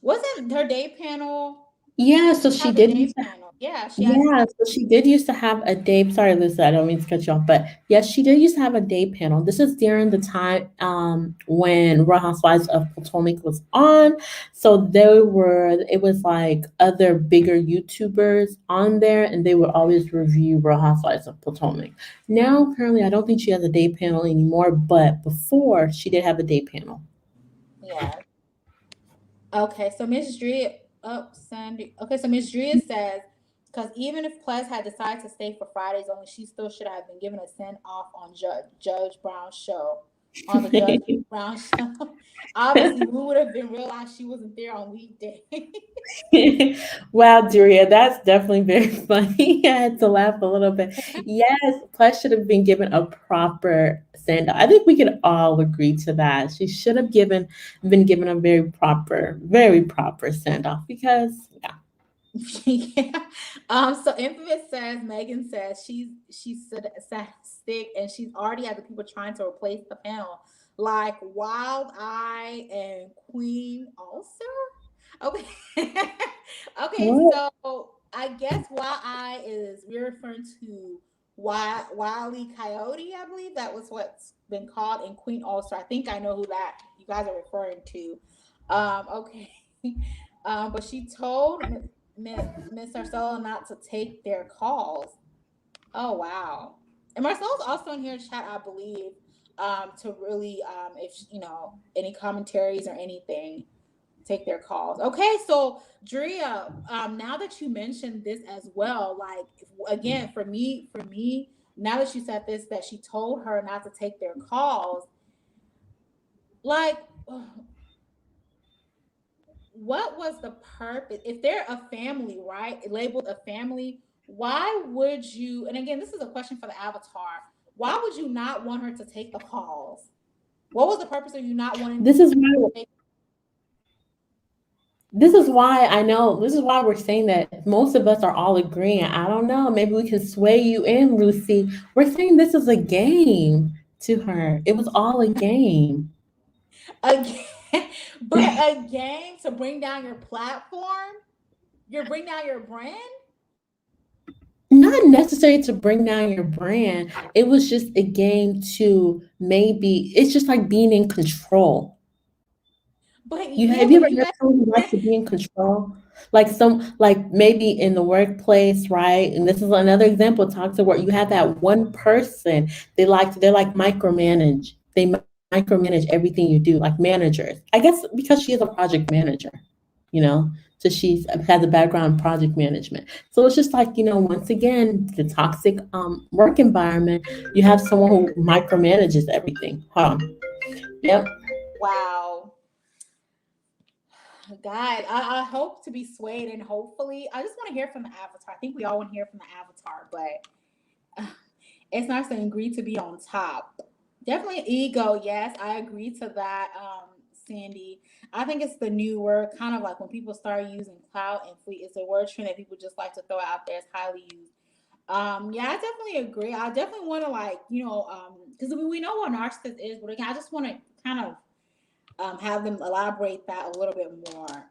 Wasn't her day panel Yeah, so she have a did. day panel? Yeah, she has. Yeah, so she did used to have a day. Sorry, Lisa, I don't mean to cut you off, but yes, she did used to have a day panel. This is during the time when Real Housewives of Potomac was on. So it was like other bigger YouTubers on there, and they would always review Real Housewives of Potomac. Now, currently, I don't think she has a day panel anymore, but before she did have a day panel. Yeah. Okay, so Miss Drea, Sandy. Okay, so Miss Drea says, because even if Ples had decided to stay for Fridays only, she still should have been given a send off on Judge Brown's show. on the Judge Brown show. Obviously, we would have been realized she wasn't there on weekday. Wow, Daria, that's definitely very funny. I had to laugh a little bit. Yes, Plus should have been given a proper send off. I think we can all agree to that. She should have been given a very proper send off because yeah. Yeah. So Infamous says Megan says she's sadistic and she's already had the people trying to replace the panel, like Wild Eye and Queen also. Okay. Okay, What? so I guess Wild Eye is we're referring to Wily Coyote, I believe that was what's been called, and Queen All Star. I think I know who that you guys are referring to. Okay. But she told Miss Marcelo not to take their calls. Oh wow! And Marcelo's also in here in chat, I believe, to really, if you know any commentaries or anything, take their calls. Okay, so Drea, now that you mentioned this as well, like again for me, now that you said this, that she told her not to take their calls, like what was the purpose if they're a family, right, labeled a family? Why would you, and again this is a question for the avatar, why would you not want her to take the calls? What was the purpose of you not wanting This is her to why take? this is why we're saying that most of us are all agreeing. I don't know, maybe we can sway you in, Lucy. We're saying this is a game to her. It was all a game. Again, but a game to bring down your platform, you're bring down your brand. Not necessary to bring down your brand. It was just a game to maybe it's just like being in control. But You yeah, have you but ever you met guys, someone who likes to be in control? Like maybe in the workplace, right? And this is another example, talk to work. You have that one person, they're like micromanage. They micromanage everything you do, like managers. I guess because she is a project manager, you know. So she's has a background in project management. So it's just like, once again, the toxic work environment, you have someone who micromanages everything. Huh. Yep. wow. God, I hope to be swayed, and hopefully I just want to hear from the avatar. I think we all want to hear from the avatar, but it's nice to agree to be on top. Definitely ego. Yes, I agree to that, Sandy. I think it's the new word, kind of like when people start using cloud and fleet. It's a word trend that people just like to throw out there. It's highly used. Yeah, I definitely agree. I definitely want to like, because we know what narcissist is, but again, I just want to kind of have them elaborate that a little bit more.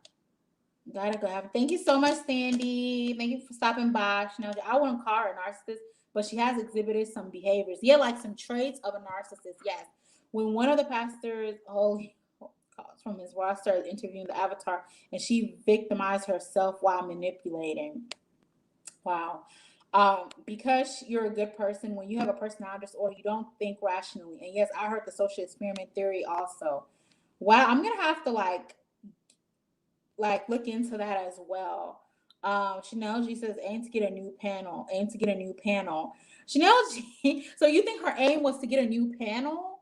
Gotta go have. Thank you so much, Sandy. Thank you for stopping by. Chanel, I wouldn't call her a narcissist, but she has exhibited some behaviors. Yeah, like some traits of a narcissist. Yes. When one of the pastors, holy from his roster, interviewing the avatar, and she victimized herself while manipulating. Wow. Because you're a good person, when you have a personality disorder, you don't think rationally. And yes, I heard the social experiment theory also. Wow, I'm gonna have to look into that as well. Chanel G says aim to get a new panel. Aim to get a new panel. Chanel G. So you think her aim was to get a new panel?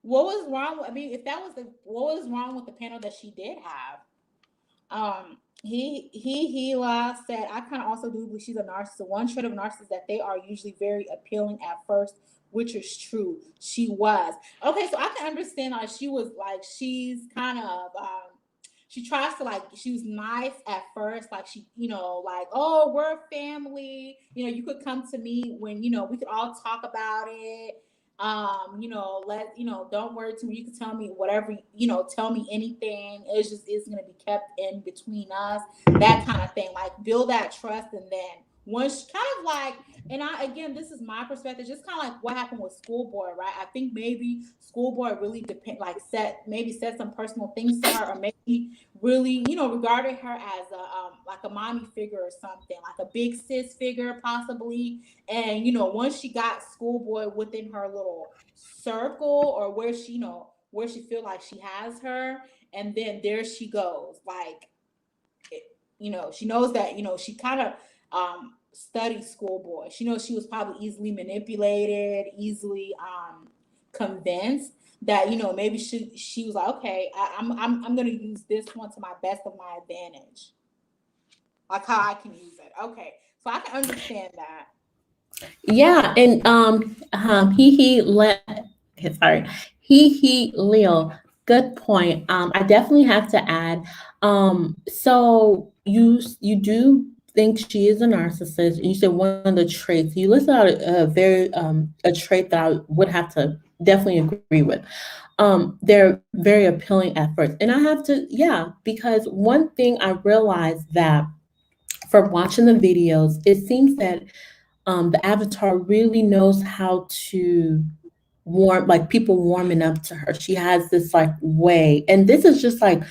What was wrong? I mean, if that was what was wrong with the panel that she did have? He last said, I kind of also do believe she's a narcissist. One trait of narcissists that they are usually very appealing at first, which is true. She was. Okay, so I can understand like she was like she's kind of she tries to like she was nice at first, like she, like, oh, we're family. You could come to me when, we could all talk about it. Don't worry too. You can tell me whatever, tell me anything. It's gonna be kept in between us, that kind of thing. Like build that trust, and then once kind of like, and I again, this is my perspective, just kind of like what happened with Schoolboy, right? I think maybe Schoolboy really said some personal things to her, or maybe really, regarded her as a like a mommy figure or something, like a big sis figure possibly. And once she got Schoolboy within her little circle, or where she, where she feel like she has her, and then there she goes. Like, she knows that, she kind of studied Schoolboy. She knows she was probably easily manipulated, easily convinced that, you know, maybe she was like, okay, I'm gonna use this one to my best of my advantage, like how I can use it. Okay, so I can understand that. Yeah, and okay, sorry, Leo, good point. I definitely have to add. So you do think she is a narcissist, and you said one of the traits you listed out a trait that I would have to definitely agree with. They're very appealing at first, and I have to, yeah, because one thing I realized that from watching the videos, it seems that the avatar really knows how to like people warming up to her. She has this like way, and this is just like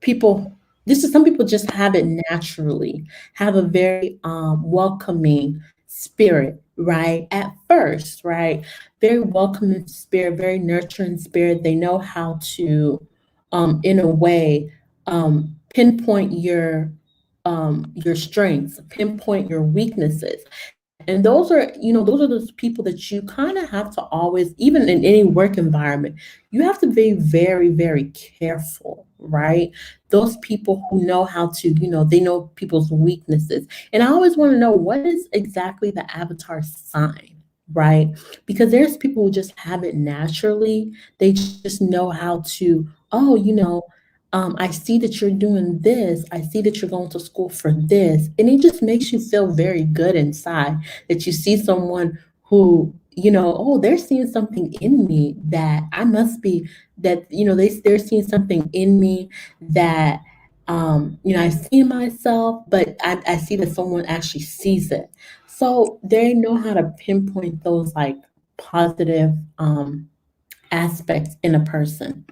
people. This is some people just have it naturally, have a very welcoming spirit, right? At first, right? Very welcoming spirit, very nurturing spirit. They know how to, in a way, pinpoint your strengths, pinpoint your weaknesses. And those are those people that you kind of have to always, even in any work environment, you have to be very, very careful, right? Those people who know how to, they know people's weaknesses. And I always want to know, what is exactly the avatar sign, right? Because there's people who just have it naturally. They just know how to, oh, I see that you're doing this. I see that you're going to school for this. And it just makes you feel very good inside that you see someone who, oh, they're seeing something in me that I must be, that, they're seeing something in me that, I see myself, but I see that someone actually sees it. So they know how to pinpoint those like positive aspects in a person.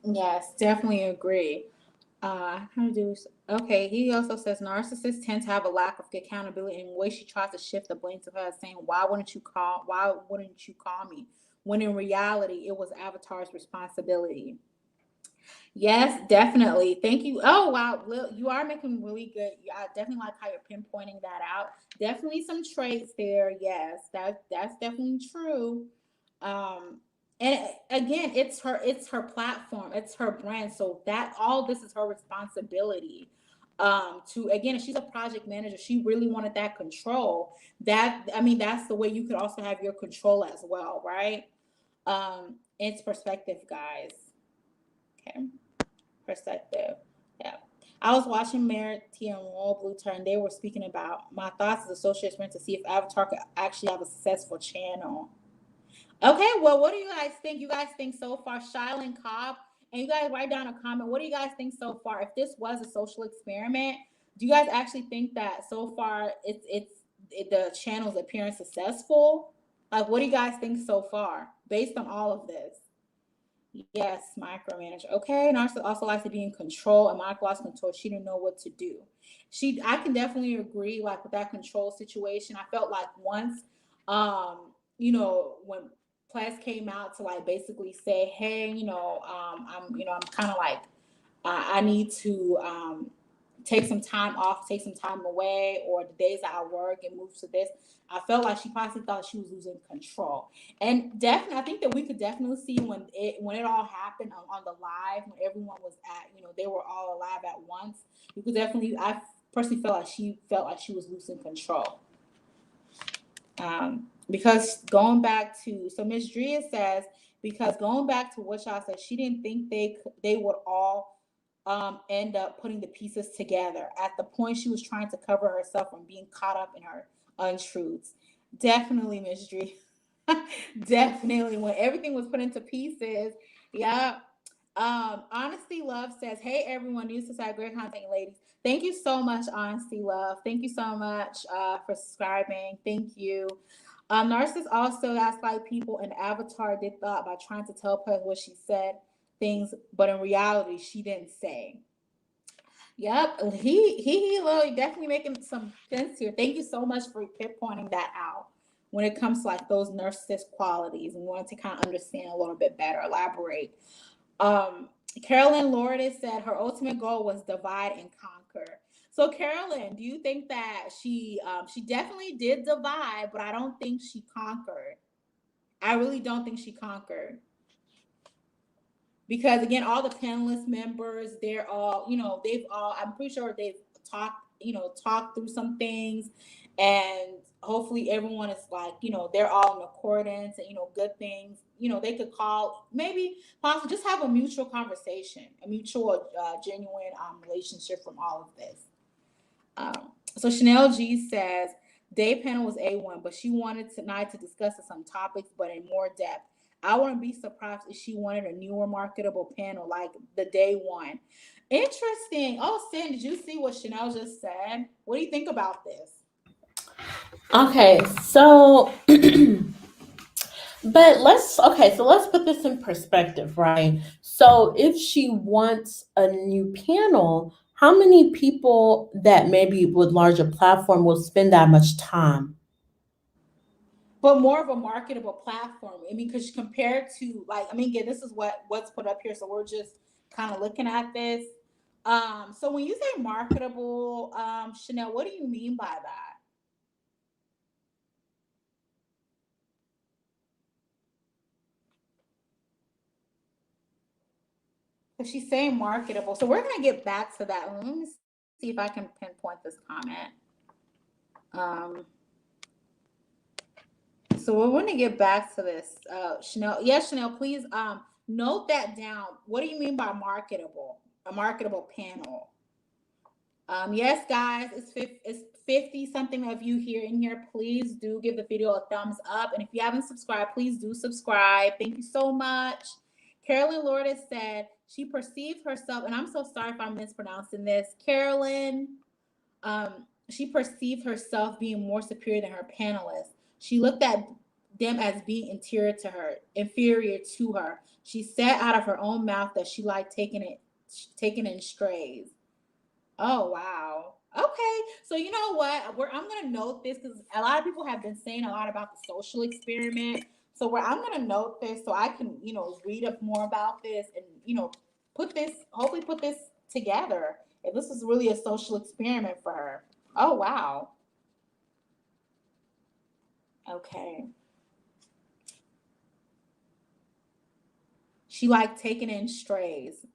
Yes, definitely agree. How to do? Okay, he also says narcissists tend to have a lack of accountability in the way she tries to shift the blame to her, saying, Why wouldn't you call me?" When in reality, it was Avatar's responsibility. Yes, definitely. Thank you. Oh wow, Lil, you are making really good. I definitely like how you're pinpointing that out. Definitely some traits there. Yes, that's definitely true. And again, it's her platform, it's her brand. So that all this is her responsibility. To again, if she's a project manager, she really wanted that control. That I mean, that's the way you could also have your control as well, right? It's perspective, guys. Okay, perspective. Yeah. I was watching Merit T and Royal Blue Turn. They were speaking about my thoughts as a social experiment to see if Avatar could actually have a successful channel. Okay, well, what do you guys think? You guys think so far, Shylin Cobb, and you guys write down a comment. What do you guys think so far? If this was a social experiment, do you guys actually think that so far the channel's appearing successful? Like, what do you guys think so far based on all of this? Yes, micromanage. Okay, Narcissist also likes to be in control, and Monica lost control. She didn't know what to do. I can definitely agree, like with that control situation. I felt like once, when Ples came out to like basically say, hey, I'm kind of like, I need to take some time off, take some time away, or the days that I work and move to this. I felt like she possibly thought she was losing control. And definitely, I think that we could definitely see when it all happened on the live, when everyone was at, they were all alive at once. You could definitely, I personally felt like she was losing control. Because going back to, so Miss Drea says, because going back to what y'all said, she didn't think they would all end up putting the pieces together at the point she was trying to cover herself from being caught up in her untruths. Definitely, Miss Drea. Definitely, when everything was put into pieces. Yeah. Honesty Love says, "Hey everyone, new society, great content, ladies. Thank you so much, Honesty Love. Thank you so much for subscribing. Thank you." Narcissist also gaslight people, and Avatar did thought by trying to tell her what she said things, but in reality, she didn't say. Yep, he really definitely making some sense here. Thank you so much for pointing that out. When it comes to like those narcissist qualities, and wanted to kind of understand a little bit better, elaborate. Um, Carolyn Lourdes said her ultimate goal was divide and conquer. So Carolyn, do you think that she definitely did divide, but I don't think she conquered. I really don't think she conquered because again, all the panelist members, they're all, they've all, I'm pretty sure they've talked, talked through some things, and hopefully everyone is like, they're all in accordance, and good things. They could call, maybe possibly just have a mutual conversation, a mutual, genuine relationship from all of this. So Chanel G says day panel was A1, but she wanted tonight to discuss some topics, but in more depth. I wouldn't be surprised if she wanted a newer marketable panel like the day one. Interesting. Oh, Sin, did you see what Chanel just said? What do you think about this? Okay, so but let's put this in perspective, right? So if she wants a new panel, how many people that maybe with larger platform will spend that much time? But more of a marketable platform. I mean, because compared to like, I mean, again, this is what's put up here, so we're just kind of looking at this. So when you say marketable, Chanel, what do you mean by that? If she's saying marketable, so we're gonna get back to that. Let me see if I can pinpoint this comment. Um, so we're gonna get back to this. Chanel, yes, Chanel, please note that down. What do you mean by marketable? A marketable panel. Yes, guys, it's 50 something of you here in here. Please do give the video a thumbs up. And if you haven't subscribed, please do subscribe. Thank you so much. Carolyn Lourdes said she perceived herself, and I'm so sorry if I'm mispronouncing this. Carolyn, she perceived herself being more superior than her panelists. She looked at them as being inferior to her. She said out of her own mouth that she liked taking in strays. Oh wow. Okay. So you know what? I'm gonna note this because a lot of people have been saying a lot about the social experiment. So where I'm gonna note this so I can, read up more about this and hopefully put this together. If this is really a social experiment for her. Oh wow. Okay. She liked taking in strays.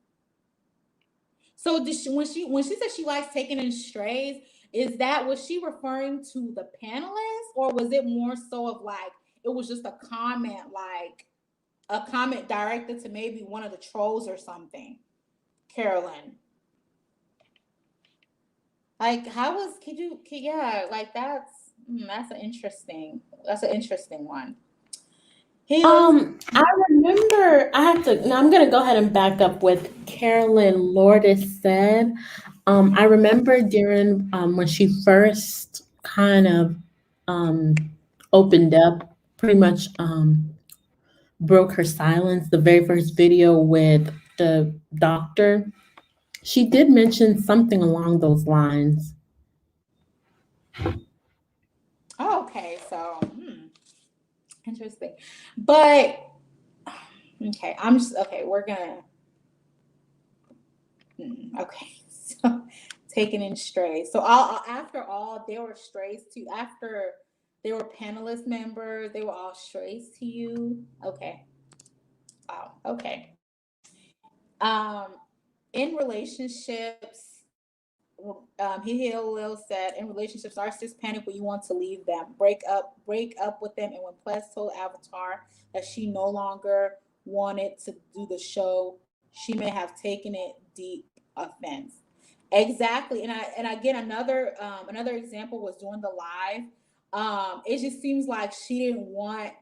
So when she said she likes taking in strays, is that was she referring to the panelists, or was it more so of like it was just a comment, like a comment directed to maybe one of the trolls or something? Carolyn, like how was yeah, like that's an interesting one. Healers. I remember I have to. Now I'm going to go ahead and back up with Carolyn Lourdes said. I remember during when she first kind of um, opened up, pretty much broke her silence. The very first video with the doctor, she did mention something along those lines. Oh, okay, so interesting, but okay, I'm just okay. We're gonna okay. So taken in strays. So all after all, they were strays to after they were panelist members. They were all strays to you. Okay. Wow. Okay. Um, in relationships, he Lil said, in relationships, narcissists panic when you want to leave them, break up with them, and when Ples told Avatar that she no longer wanted to do the show, she may have taken it deep offense. Exactly, and again another example was during the live. It just seems like she didn't want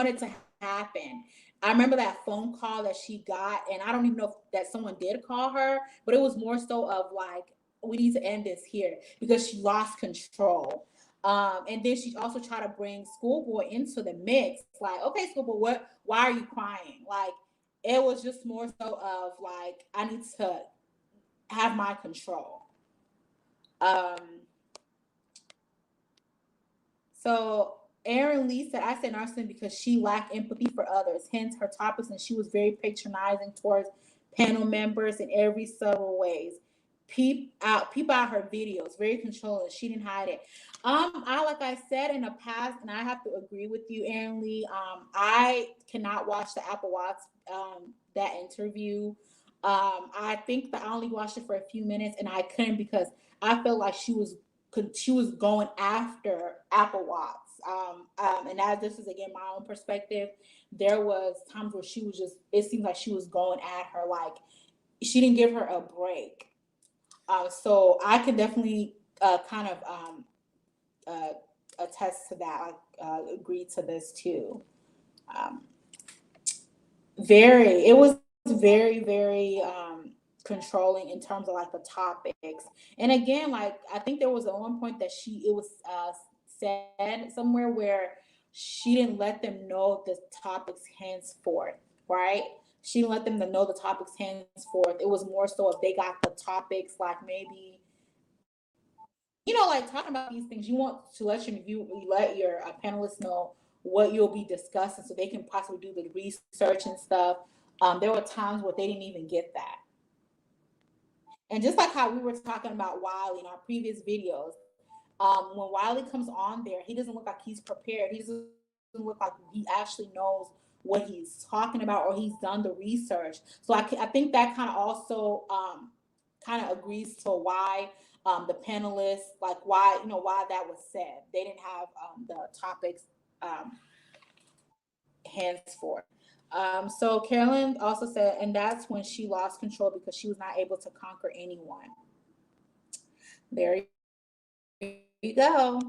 it to happen. I remember that phone call that she got, and I don't even know if that someone did call her, but it was more so of like, we need to end this here because she lost control. And then she also tried to bring Schoolboy into the mix. Like, okay, Schoolboy, why are you crying? Like, it was just more so of like, I need to have my control. Um, so Aaron Lee said, I said narcissism because she lacked empathy for others, hence her topics, and she was very patronizing towards panel members in every subtle ways. peep out her videos, very controlling. She didn't hide it. I like I said in the past, and I have to agree with you, Aaron Lee. I cannot watch the Apple Watch that interview. I think that I only watched it for a few minutes, and I couldn't because I felt like she was going after Apple Watts. And as this is again my own perspective, there was times where she was just. It seemed like she was going at her like she didn't give her a break. So I can definitely kind of uh, attest to that. I agree to this too. Um, it was very controlling in terms of like the topics. And again, like I think there was at one point that it was said somewhere where she didn't let them know the topics henceforth, right? She didn't let them know the topics henceforth. It was more so if they got the topics like maybe like talking about these things, you want to let your panelists know what you'll be discussing so they can possibly do the research and stuff. There were times where they didn't even get that. And just like how we were talking about Wiley in our previous videos, when Wiley comes on there, he doesn't look like he's prepared. He doesn't look like he actually knows what he's talking about or he's done the research. So I think that kind of also kind of agrees to why the panelists, like why that was said. They didn't have the topics henceforth. So Carolyn also said, and that's when she lost control because she was not able to conquer anyone. There you go.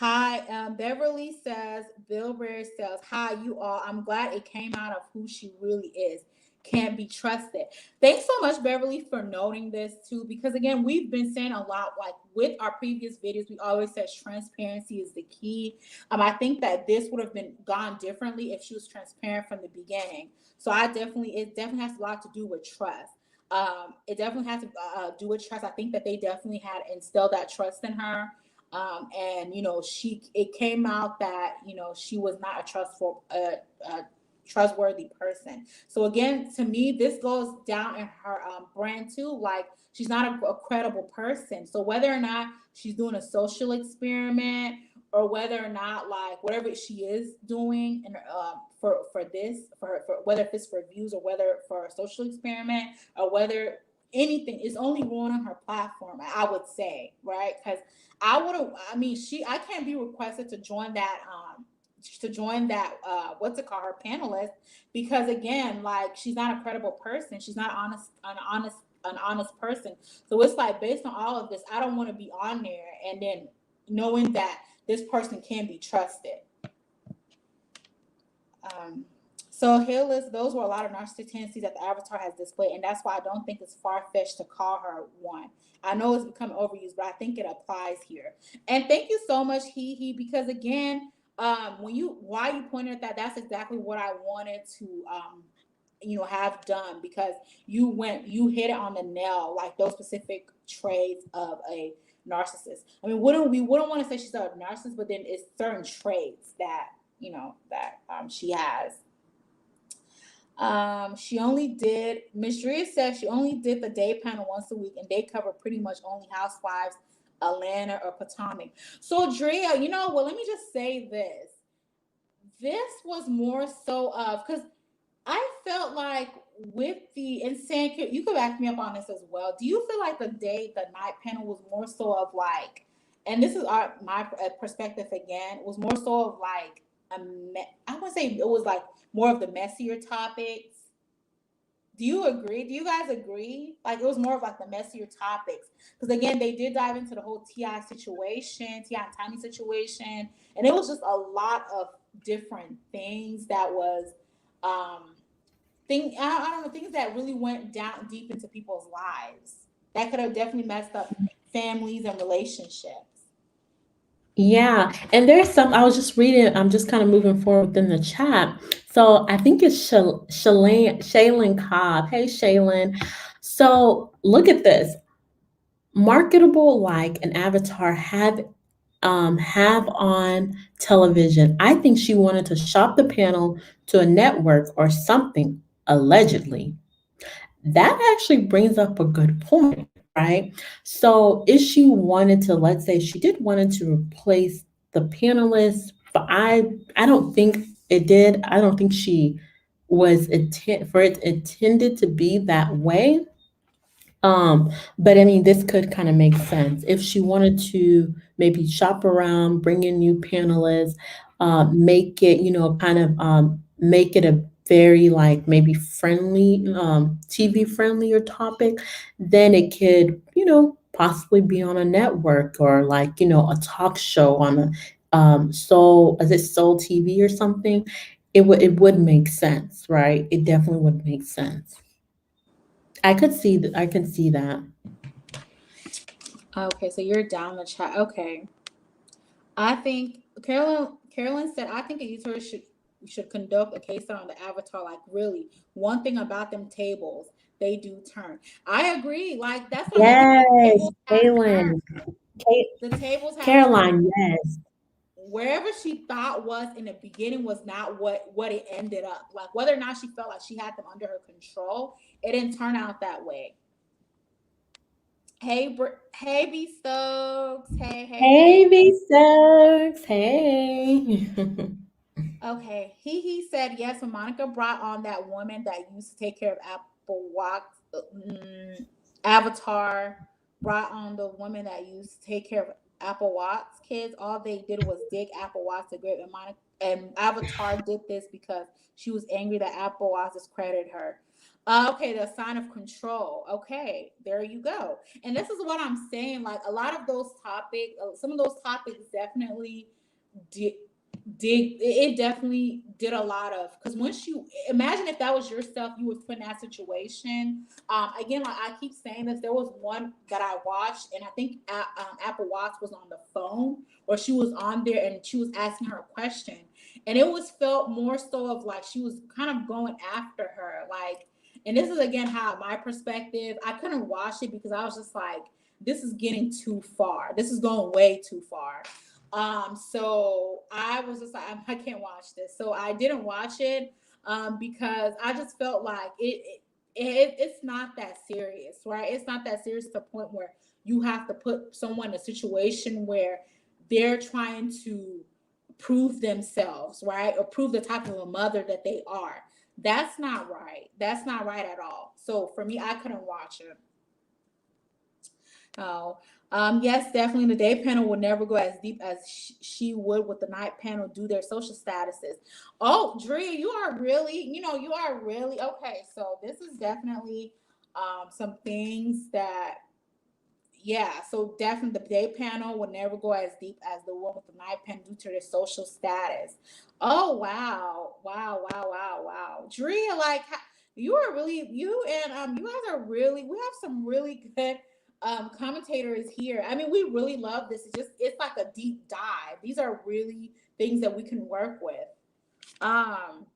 Hi, Beverly says, Bill Bear says, hi, you all. I'm glad it came out of who she really is. Can't be trusted. Thanks so much, Beverly, for noting this too, because again, we've been saying a lot, like with our previous videos, we always said transparency is the key. I think that this would have been gone differently if she was transparent from the beginning. So it definitely has a lot to do with trust. It definitely has to do with trust. I think that they definitely had instilled that trust in her. And it came out that she was not a trustworthy person. So again, to me, this goes down in her brand too. Like she's not a credible person. So whether or not she's doing a social experiment or whether or not like whatever she is doing and for whether if it's for views or whether for a social experiment or whether anything is only ruining her platform, I would say, right? Because I can't be requested to join that what's it called, her panelist, because again, like she's not a credible person. She's not an honest person. So it's like based on all of this, I don't want to be on there and then knowing that this person can be trusted. So Hillis, those were a lot of narcissistic tendencies that the avatar has displayed, and that's why I don't think it's far-fetched to call her one. I know it's become overused, but I think it applies here. And thank you so much, because again, why you pointed at that's exactly what I wanted to have done, because you hit it on the nail, like those specific traits of a narcissist. I mean, we wouldn't want to say she's a narcissist, but then it's certain traits that she has. Miss Drea says she only did the day panel once a week, and they cover pretty much only Housewives, Atlanta, or Potomac. So Drea, let me just say this. This was more so of, because I felt like with the insane, you could back me up on this as well. Do you feel like the night panel was more so of like, and this is my perspective again, was more so of like, I want to say it was like more of the messier topics. Do you agree? Do you guys agree? Like it was more of like the messier topics, because again, they did dive into the whole T.I. situation, T.I. and Tiny situation, and it was just a lot of different things that was I don't know, things that really went down deep into people's lives that could have definitely messed up families and relationships. Yeah, and there's some I was just reading. I'm just kind of moving forward within the chat. So I think it's Shaylin Cobb. Hey, Shaylin. So look at this. Marketable like an avatar had have on television. I think she wanted to shop the panel to a network or something, allegedly. That actually brings up a good point, right? So if she wanted to, let's say she did wanted to replace the panelists, but I don't think it did. I don't think she was for it intended to be that way. But I mean, this could kind of make sense if she wanted to maybe shop around, bring in new panelists, make it, kind of make it a very like maybe friendly, TV friendlier topic, then it could, possibly be on a network or like, a talk show on a Soul, is it Soul TV or something? It would make sense, right? It definitely would make sense. I can see that. Okay, so you're down the chat. Okay. I think Carolyn said I think a user should conduct a case on the avatar. Like really, one thing about them tables, they do turn. I agree. Like that's what I mean. The Yes, tables have turned. Kaylin. The tables have turned. Caroline, yes. Wherever she thought was in the beginning was not what it ended up. Like whether or not she felt like she had them under her control, it didn't turn out that way. Hey B Stokes. Hey. Hey, V Stokes. Hey. Okay, he said yes. When Monica brought on that woman that used to take care of Apple Watch, Avatar brought on the woman that used to take care of Apple Watch kids. All they did was dig Apple Watch to grip, and Monica and Avatar did this because she was angry that Apple Watch discredited her. Okay, the sign of control. Okay, there you go. And this is what I'm saying. Like a lot of those topics, some of those topics definitely did it definitely did a lot of because once you imagine if that was yourself you was put in that situation. Again, like I keep saying this, there was one that I watched and I think Apple Watch was on the phone or she was on there and she was asking her a question and it was felt more so of like she was kind of going after her like, and this is again how my perspective, I couldn't watch it because I was just like this is getting too far, this is going way too far. So I was just like, I can't watch this. So I didn't watch it because I just felt like it's not that serious, right? It's not that serious to the point where you have to put someone in a situation where they're trying to prove themselves, right? Or prove the type of a mother that they are. That's not right. That's not right at all. So for me, I couldn't watch it. Oh, yes, definitely. The day panel will never go as deep as she would with the night panel due their social statuses. Oh, Drea, you are really, you are really okay. So this is definitely some things that, yeah. So definitely the day panel will never go as deep as the one with the night panel due to their social status. Oh wow, wow, wow, wow, wow, Drea, like you are really you and you guys are really we have some really good commentators here. I mean, we really love this. It's like a deep dive. These are really things that we can work with. Um,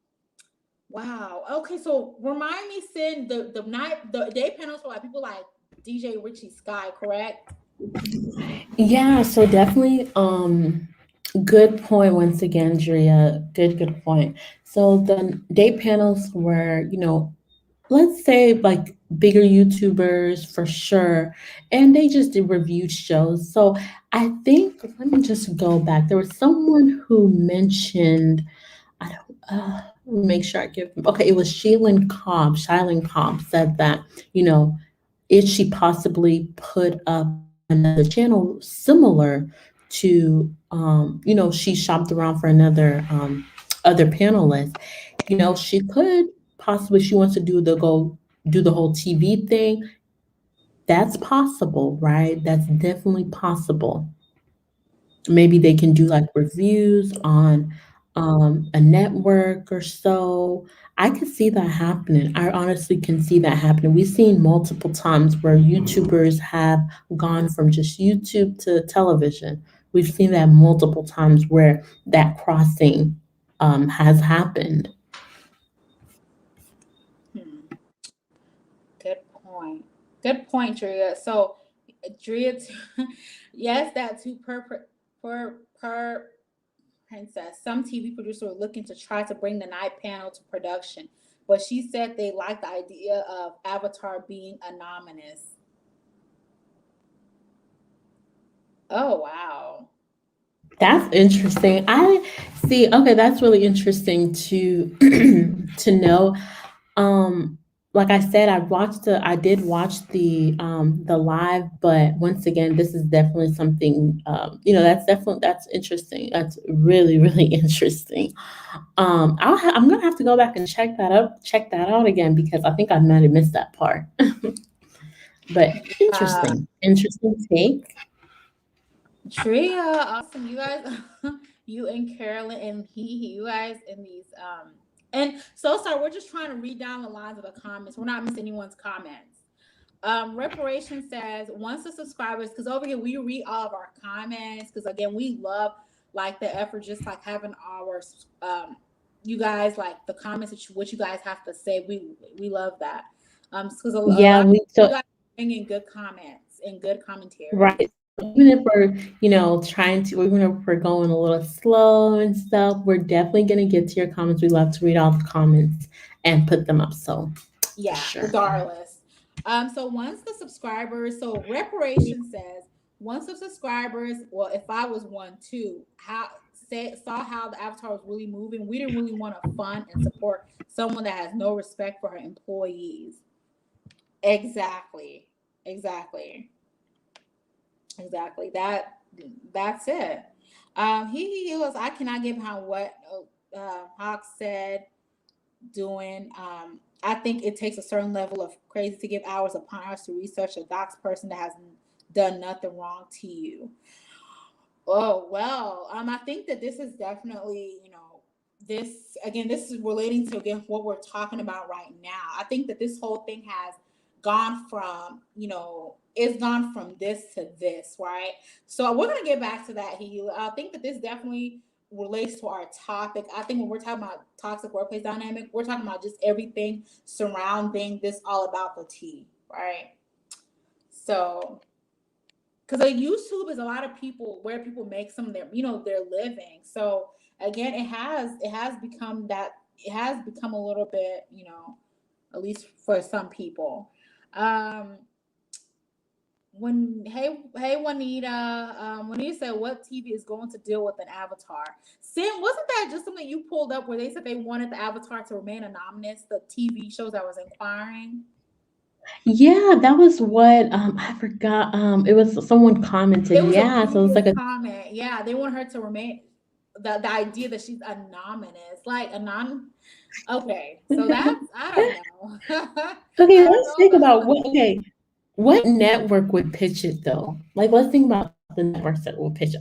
wow. Okay, so remind me, Sin, the day panels for like people like DJ Richie Sky, correct? Yeah, so definitely good point once again, Drea. Good point. So the day panels were, let's say like bigger YouTubers for sure, and they just did review shows. So I think let me just go back. There was someone who mentioned I don't let me make sure I give okay, it was Sheilyn Cobb. Shylin Cobb said that, you know, if she possibly put up another channel similar to she shopped around for another other panelists, she could possibly she wants to do the whole TV thing. That's possible, right? That's definitely possible. Maybe they can do like reviews on a network or so. I could see that happening. I honestly can see that happening. We've seen multiple times where YouTubers have gone from just YouTube to television. We've seen that multiple times where that crossing has happened. Hmm. Good point. Good point, Drea. So, Drea, yes, that per Princess, some TV producers were looking to try to bring the night panel to production, but she said they liked the idea of Avatar being anonymous. Oh wow. That's interesting. I see. Okay, that's really interesting to to know. Um, like I said, I did watch the live, but once again, this is definitely something. That's interesting. That's really really interesting. I'm gonna have to go back and check that out again because I think I might have missed that part. But Uh, interesting take. Tria, awesome. You guys, you and Carolyn and you guys in these and so sorry, we're just trying to read down the lines of the comments. We're not missing anyone's comments. Reparation says once the subscribers, because over here we read all of our comments, because again we love like the effort, just like having our you guys like the comments that what you guys have to say. We love that. Because a Yeah, lot of we you so guys bring in good comments and good commentary. right. Even if we're, trying to, even if we're going a little slow and stuff, we're definitely gonna get to your comments. We love to read all the comments and put them up. So for Yeah, sure. regardless. So once the subscribers, so reparation says once the subscribers, well, if I was one too, saw how the avatar was really moving, we didn't really want to fund and support someone that has no respect for her employees. Exactly. Exactly. Exactly. That's it. He was, I cannot give him what Hawk said doing. I think it takes a certain level of crazy to give hours upon hours to research a docs person that has done nothing wrong to you. Oh well, I think that this is definitely, this again, this is relating to again what we're talking about right now. I think that this whole thing has gone from, it's gone from this to this, right? So we're gonna get back to that. I think that this definitely relates to our topic. I think when we're talking about toxic workplace dynamic, we're talking about just everything surrounding this, all about the tea, right? So because YouTube is a lot of people where people make some of their, their living. So again, it has become that, it has become a little bit, at least for some people. Um, when hey Juanita, Juanita said what TV is going to deal with an avatar. Sam, wasn't that just something you pulled up where they said they wanted the avatar to remain anonymous? The TV shows that was inquiring. Yeah, that was what I forgot. It was someone commented. It was a Yeah, so it was Google like a comment. Yeah, they want her to remain the idea that she's anonymous, like Okay, so that's I don't know. okay. I don't Let's think know. about what. Okay, what network would pitch it though? Like, let's think about the networks that will pitch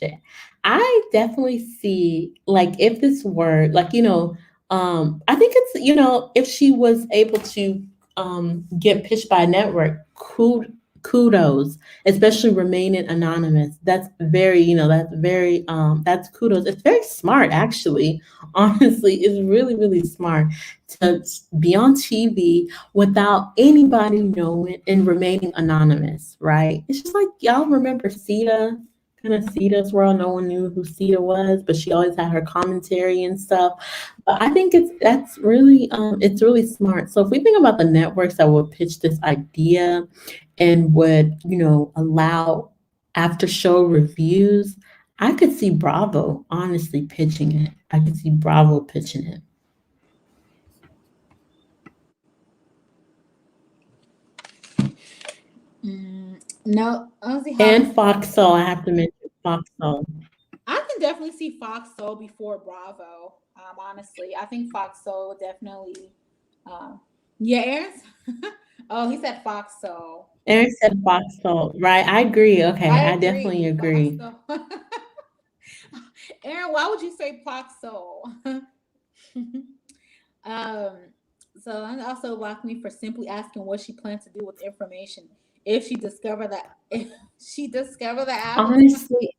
it. I definitely see like if this were like I think it's if she was able to get pitched by a network, kudos, especially remaining anonymous. That's very that's kudos. It's very smart actually. Honestly, it's really really smart to be on TV without anybody knowing and remaining anonymous, right? It's just like y'all remember Sita, kind of Sita's world. No one knew who Sita was, but she always had her commentary and stuff. But I think it's really smart. So if we think about the networks that would pitch this idea and would, allow after show reviews, I could see Bravo honestly pitching it. I could see Bravo pitching it. No, honestly, Hawk. And Fox Soul, I have to mention Fox Soul. I can definitely see Fox Soul before Bravo. Honestly, I think Fox Soul would definitely. Um, yeah, Aaron's. Oh, he said Fox Soul. Eric said Fox Soul, right? I agree. Okay, I I definitely agree, Fox agree. Soul. Aaron, why would you say Fox Soul? um, so and also blocked me for simply asking what she plans to do with information if she discovered that if she discovered the avatar. Honestly,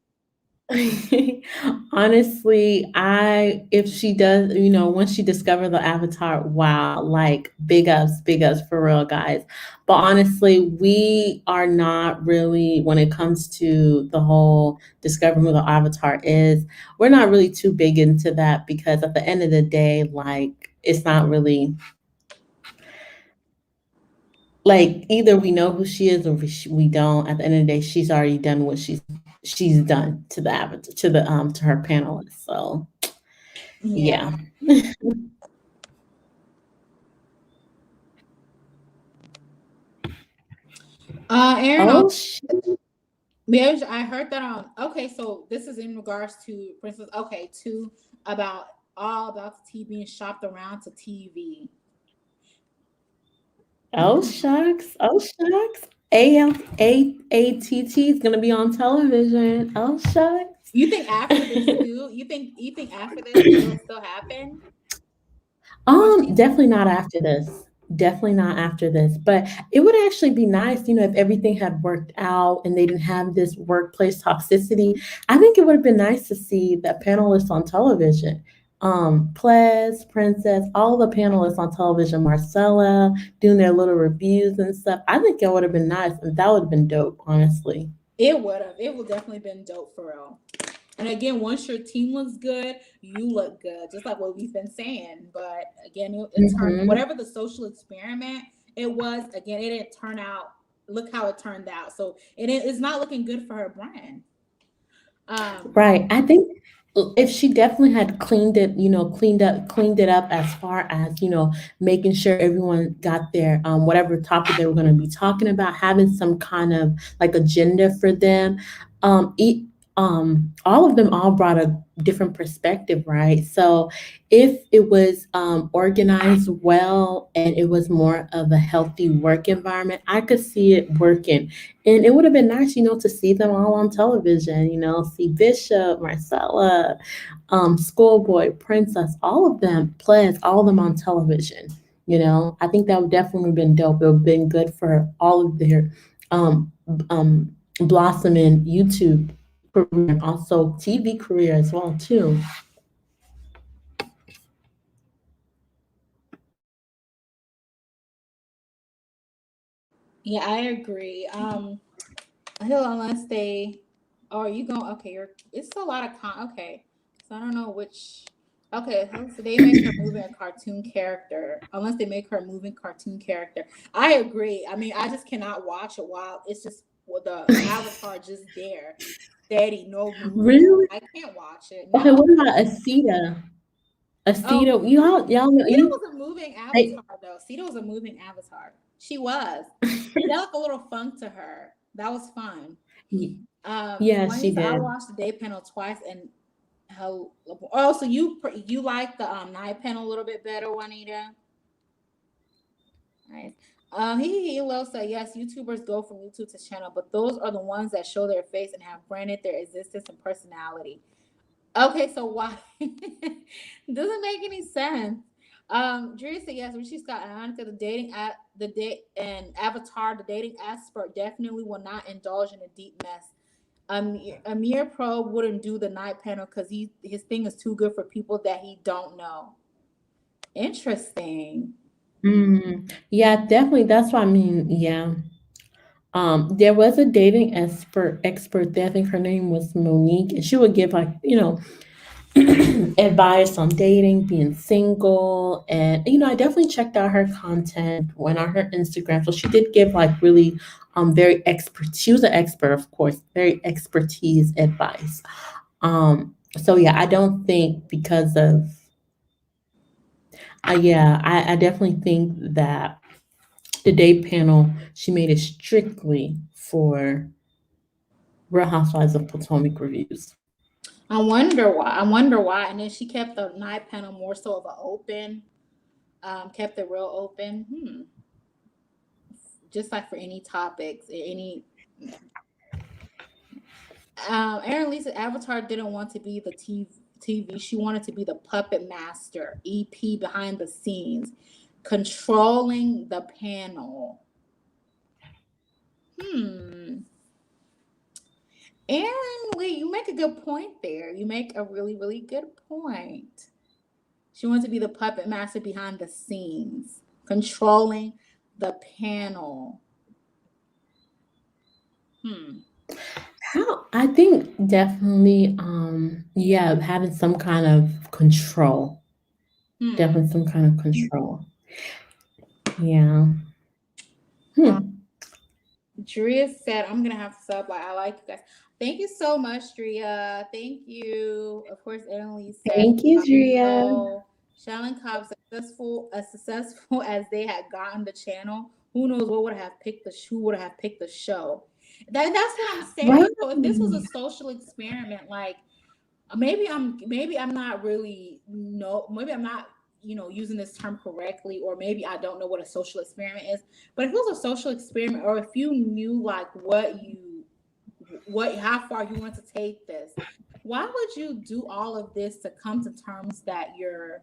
Honestly, I if she does, once she discovered the avatar, wow, like big ups for real, guys. But honestly, we are not really when it comes to the whole discovering who the avatar is, we're not really too big into that because at the end of the day, like it's not really like either we know who she is or we don't. At the end of the day, she's already done what she's done to the avatar to her panelists. So Yeah. yeah. Aaron, Oh shit. Marriage, I heard that on. Okay, so this is in regards to Princess. Okay, to about all about the tea being shopped around to TV. Oh shucks. Oh shucks. AATT is gonna be on television. Oh shucks. You think after this too? You think after this it'll still happen? Or she's Definitely not after this. Definitely not after this. But it would actually be nice, if everything had worked out and they didn't have this workplace toxicity. I think it would have been nice to see the panelists on television. Ples, Princess, all the panelists on television, Marcella, doing their little reviews and stuff. I think it would have been nice and that would have been dope, honestly. it would have. It would definitely been dope for real. And again, once your team looks good, you look good, just like what we've been saying. But again, it turned Hmm. whatever the social experiment it was. Again, it didn't turn out. Look how it turned out. So it's not looking good for her brand. Um, Right. I think if she definitely had cleaned it up as far as, making sure everyone got their whatever topic they were going to be talking about, having some kind of like agenda for them. Eat all of them all brought a different perspective, right? So if it was organized well and it was more of a healthy work environment, I could see it working. And it would have been nice, to see them all on television, see Bishop, Marcella, Schoolboy, Princess, all of them, Pledge, all of them on television. I think that would definitely have been dope. It would have been good for all of their um, blossoming YouTube career and also TV career as well, too. yeah, I agree. I feel unless they, oh, are you going? Okay, it's a lot of Okay, so I don't know which. Okay, so they make her moving a cartoon character. Unless they make her a moving cartoon character, I agree. I mean, I just cannot watch it while it's just with the avatar just there, steady, no movement. Really? I can't watch it. Okay, No. what about Asita? Oh, Asita, y'all know Sita was a moving they, avatar though. Sita was a moving avatar. She was. She had like a little funk to her. That was fun. yeah, she Juanita, I did. watched the day panel twice, and how? Oh, so you like the night panel a little bit better, Juanita? Nice. He will say yes. YouTubers go from YouTube to channel, but those are the ones that show their face and have branded their existence and personality. Okay, so why doesn't make any sense? Drea said yes. Richie Scott and Annika, the dating at the date and Avatar, the dating expert, definitely will not indulge in a deep mess. Amir Pro wouldn't do the night panel because his thing is too good for people that he don't know. Interesting. Yeah, definitely. That's what I mean. Yeah. There was a dating expert there. I think her name was Monique, and she would give like, advice on dating, being single, and I definitely checked out her content, went on her Instagram. So she did give like really very expert. She was an expert, of course, very expertise advice. So yeah, I don't think because of yeah, I definitely think that the day panel she made it strictly for Real Housewives of Potomac reviews. I wonder why. I wonder why. And then she kept the night panel more so of an open. Kept it real open. Just like for any topics, any. Aaron Lisa Avatar didn't want to be the TV. She wanted to be the puppet master, EP behind the scenes, controlling the panel. Hmm. And wait, you make a good point there. You make a really, really good point. She wants to be the puppet master behind the scenes, controlling the panel. Hmm. How I think definitely yeah, having some kind of control. Hmm. Definitely some kind of control. Yeah. Um, Hmm. Drea said, I'm gonna have to sub. Like, I like you guys. Thank you so much, Drea. Thank you. Of course, Emily said, Thank you, Drea. so Shalyn Cobb successful as successful as they had gotten the channel. Who knows what would have picked the who would have picked the show? That's what I'm saying. Right. So if this was a social experiment, like maybe I'm not really no maybe I'm not using this term correctly, or maybe I don't know what a social experiment is. But if it was a social experiment, or if you knew like what how far you want to take this, why would you do all of this to come to terms that you're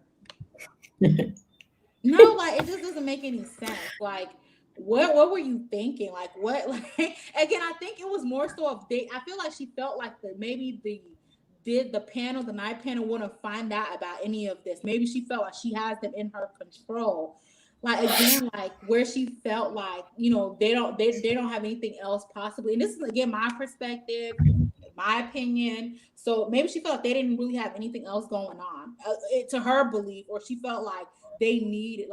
no, like it just doesn't make any sense. Like what were you thinking? Like what like again, I think it was more so of they I feel like she felt like maybe the night panel want to find out about any of this. Maybe she felt like she has them in her control. Like again, like where she felt like, they don't have anything else possibly. And this is again my perspective, my opinion. So maybe she felt like they didn't really have anything else going on, to her belief, or she felt like they need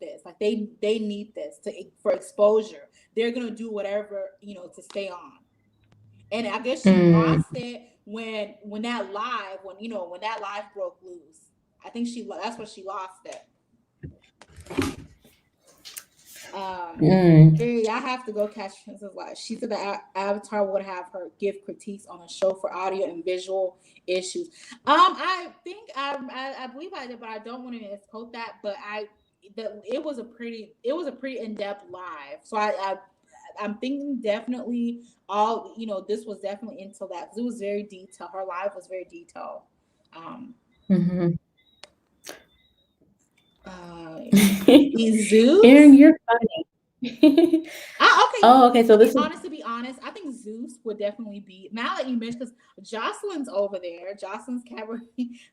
this, like they need this to for exposure. They're gonna do whatever to stay on. And I guess she Mm, lost it when that live when that live broke loose. I think that's when she lost it. Um, mm. Jerry, I have to go catch Princess Live. She said the Avatar would have her give critiques on a show for audio and visual issues. I think I believe I did, but I don't want to misquote that. But it was a pretty in depth live. So I'm thinking definitely this was definitely into that, because it was very detailed. Her live was very detailed. Um, Mhm. uh, Aaron, Zeus. you're funny. Okay. Oh, okay. So this is To be honest, I think Zeus would definitely be. Now that you mentioned, because Jocelyn's over there, Jocelyn's cabaret,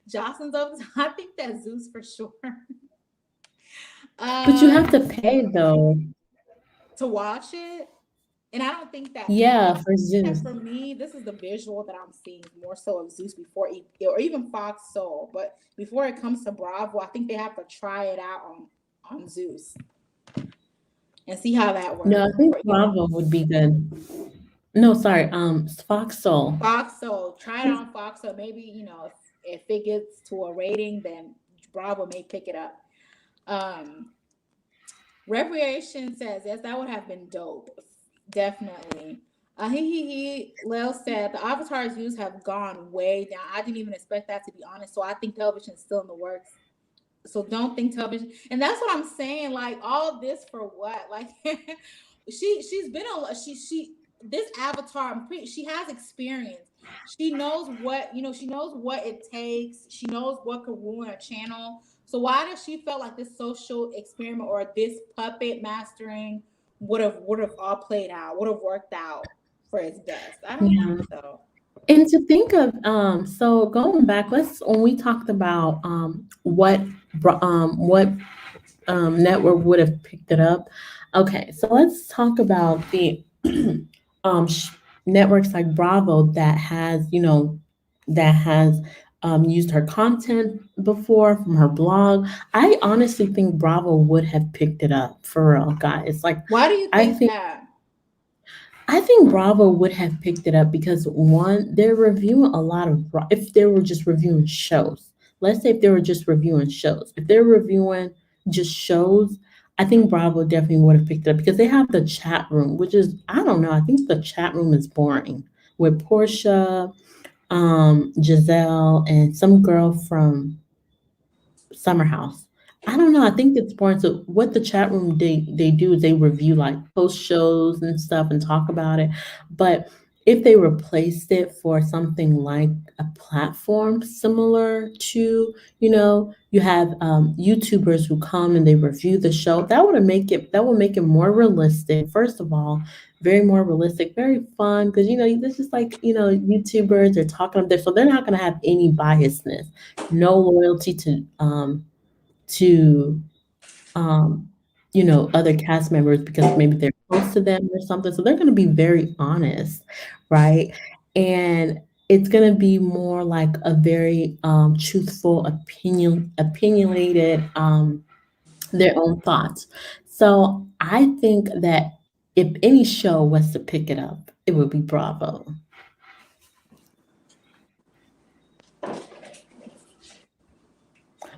Jocelyn's over. I think that Zeus for sure. but you have Um, to pay though. to watch it, and I don't think that. Yeah, for Zeus. For me, this is the visual that I'm seeing more so of Zeus before, or even Fox Soul. But before it comes to Bravo, I think they have to try it out on Zeus and see how that No, works. I think Or, Bravo would be good. No, sorry, Fox Soul. Fox Soul, try it on Fox Soul. Maybe if it gets to a rating, then Bravo may pick it up. Um, Recreation says yes, that would have been dope, definitely. Lil said the Avatar's views have gone way down. I didn't even expect that, to be honest. So I think television is still in the works. So don't think television. And that's what I'm saying. Like all this for what? Like she's been a she this Avatar. She has experience. She knows she knows what it takes. She knows what could ruin a channel. So why does she feel like this social experiment or this puppet mastering would have all played out, would have worked out for its best? I don't think Yeah. so. And to think of, so going back, let's when we talked about what network would have picked it up. Okay, so let's talk about the um sh- networks like Bravo that has used her content before from her blog. I honestly think Bravo would have picked it up for real, guys. Like Why do you I think think that? I think Bravo would have picked it up because one, they're reviewing a lot of if they were just reviewing shows. Let's say if they were just reviewing shows. If they're reviewing just shows, I think Bravo definitely would have picked it up because they have the chat room, which is I don't know. I think the chat room is boring with Portia, Giselle, and some girl from Summer House. I don't know. I think it's boring. So what the chat room they do is they review like post shows and stuff and talk about it. But if they replaced it for something like a platform similar to, you have YouTubers who come and they review the show, that would make it more realistic. First of all, very more realistic, very fun, because this is like, YouTubers, they're talking there, so they're not going to have any biasness, no loyalty to other cast members because maybe they're close to them or something. So they're going to be very honest, right? And it's going to be more like a very truthful opinionated, their own thoughts. So I think that if any show was to pick it up, it would be Bravo.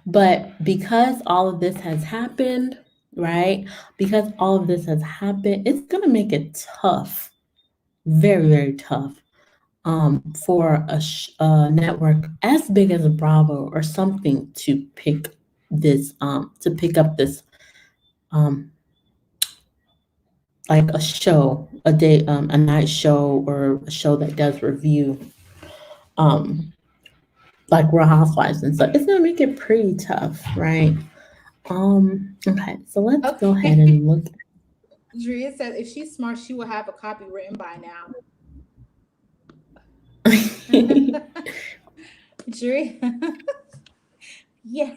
But because all of this has happened, right? Because all of this has happened, it's going to make it tough, very, very tough, for a network as big as Bravo or something to pick up this, um, like a show, a night show or a show that does review, um, like Real Housewives and stuff. It's gonna make it pretty tough, right? Okay, so let's go ahead Okay. and look. Drea says if she's smart, she will have a copy written by now. Drea, yeah,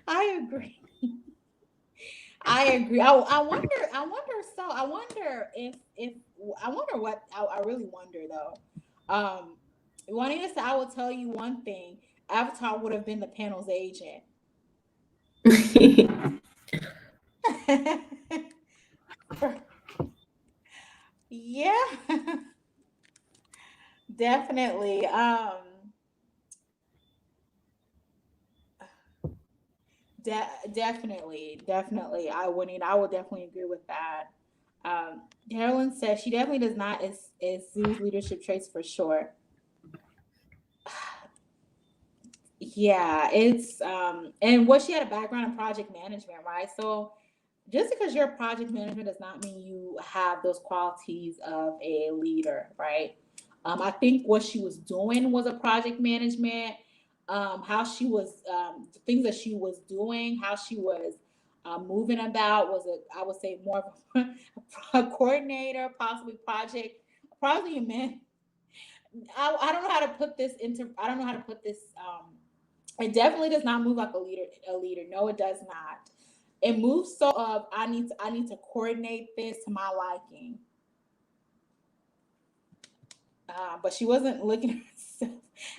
I agree. I agree. I wonder. I wonder. So I wonder if I wonder what I really wonder though. Juanita said, "I will tell you one thing. Avatar would have been the panel's agent." Yeah, definitely. Definitely. I wouldn't. I would definitely agree with that. Carolyn says she definitely does not is Sue's leadership traits for sure. Yeah, it's and what she had a background in project management, right? So just because you're a project manager does not mean you have those qualities of a leader, right? I think what she was doing was a project management. How she was, the things that she was doing, how she was moving about was I would say more of a coordinator, possibly project, probably a man. I don't know how to put this into. I don't know how to put this. It definitely does not move like a leader. A leader, no, it does not. It moves so of I need to coordinate this to my liking. But she wasn't looking at herself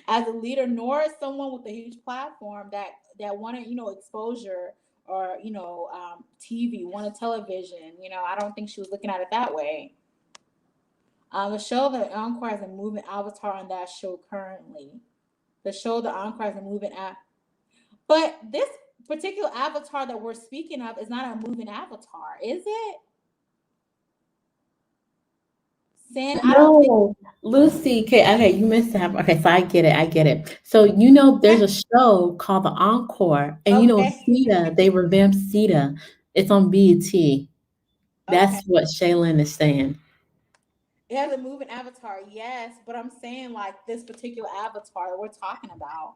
as a leader, nor as someone with a huge platform that wanted exposure or TV, wanted television. I don't think she was looking at it that way. The show that Encore has a moving avatar on that show currently. The show the Encore has a moving app, but this particular avatar that we're speaking of is not a moving avatar, is it? Sin, I don't think. No, Lucy. Okay, okay, you missed that. Okay, so I get it. So there's Okay. a show called The Encore, and Okay. Sita. They revamped Sita. It's on BET. Okay. That's what Shaylin is saying. It has a moving avatar, yes, but I'm saying like this particular avatar that we're talking about.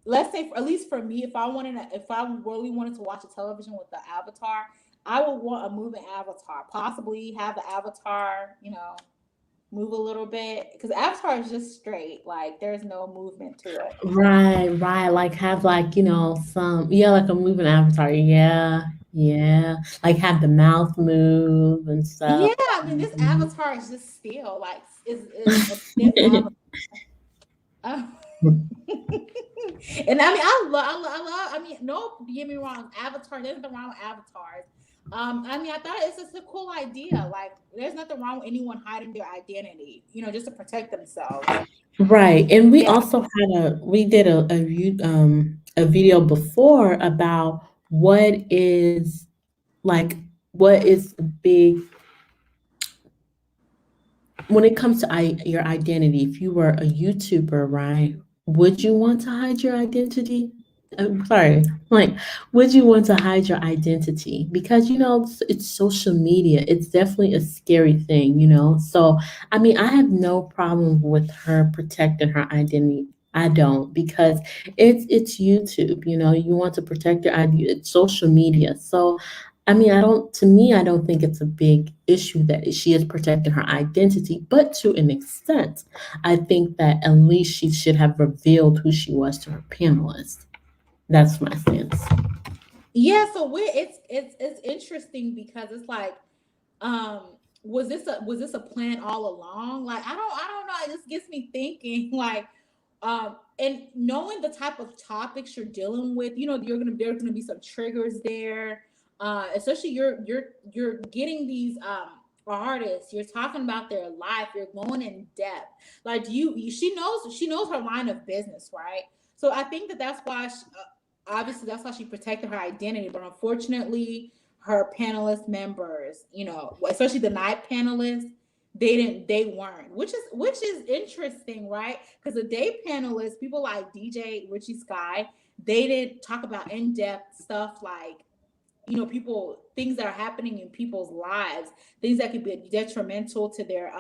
Let's say, at least for me, if I really wanted to watch a television with the avatar, I would want a moving avatar. Possibly have the avatar, move a little bit because avatar is just straight. Like there's no movement to it. Right, right. Like have like, some like a moving avatar. Yeah, yeah. Like have the mouth move and stuff. Yeah, I mean this Mhm. avatar is just still like is a stiff avatar. Uh, and I mean, I mean, no, get me wrong, Avatar. There's nothing wrong with avatars. I mean, I thought it's just a cool idea. Like, there's nothing wrong with anyone hiding their identity, just to protect themselves. Right. And Yeah. we did a video before about like what is big when it comes to your identity. If you were a YouTuber, right? Would you want to hide your identity? I'm sorry. Like, would you want to hide your identity? Because, it's social media. It's definitely a scary thing. So, I mean, I have no problem with her protecting her identity. I don't, because it's YouTube. You want to protect your identity. It's social media. So, I mean, I don't. To me, I don't think it's a big issue that she is protecting her identity, but to an extent, I think that at least she should have revealed who she was to her panelists. That's my stance. Yeah, so it's interesting because it's like, was this a plan all along? Like, I don't know. It just gets me thinking, like, and knowing the type of topics you're dealing with, there's gonna be some triggers there. Especially you're getting these artists, you're talking about their life, you're going in depth. Like, she knows her line of business, right? So I think that's why obviously that's why she protected her identity. But unfortunately, her panelist members, especially the night panelists, they weren't, which is interesting, right? Because the day panelists, people like DJ Richie Sky, they didn't talk about in-depth stuff like, people, things that are happening in people's lives, things that could be detrimental to their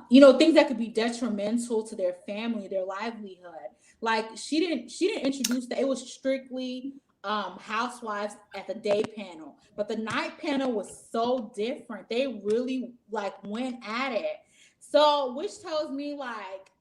things that could be detrimental to their family, their livelihood. Like, she didn't introduce that. It was strictly housewives at the day panel, but the night panel was so different. They really like went at it. So, which tells me, like,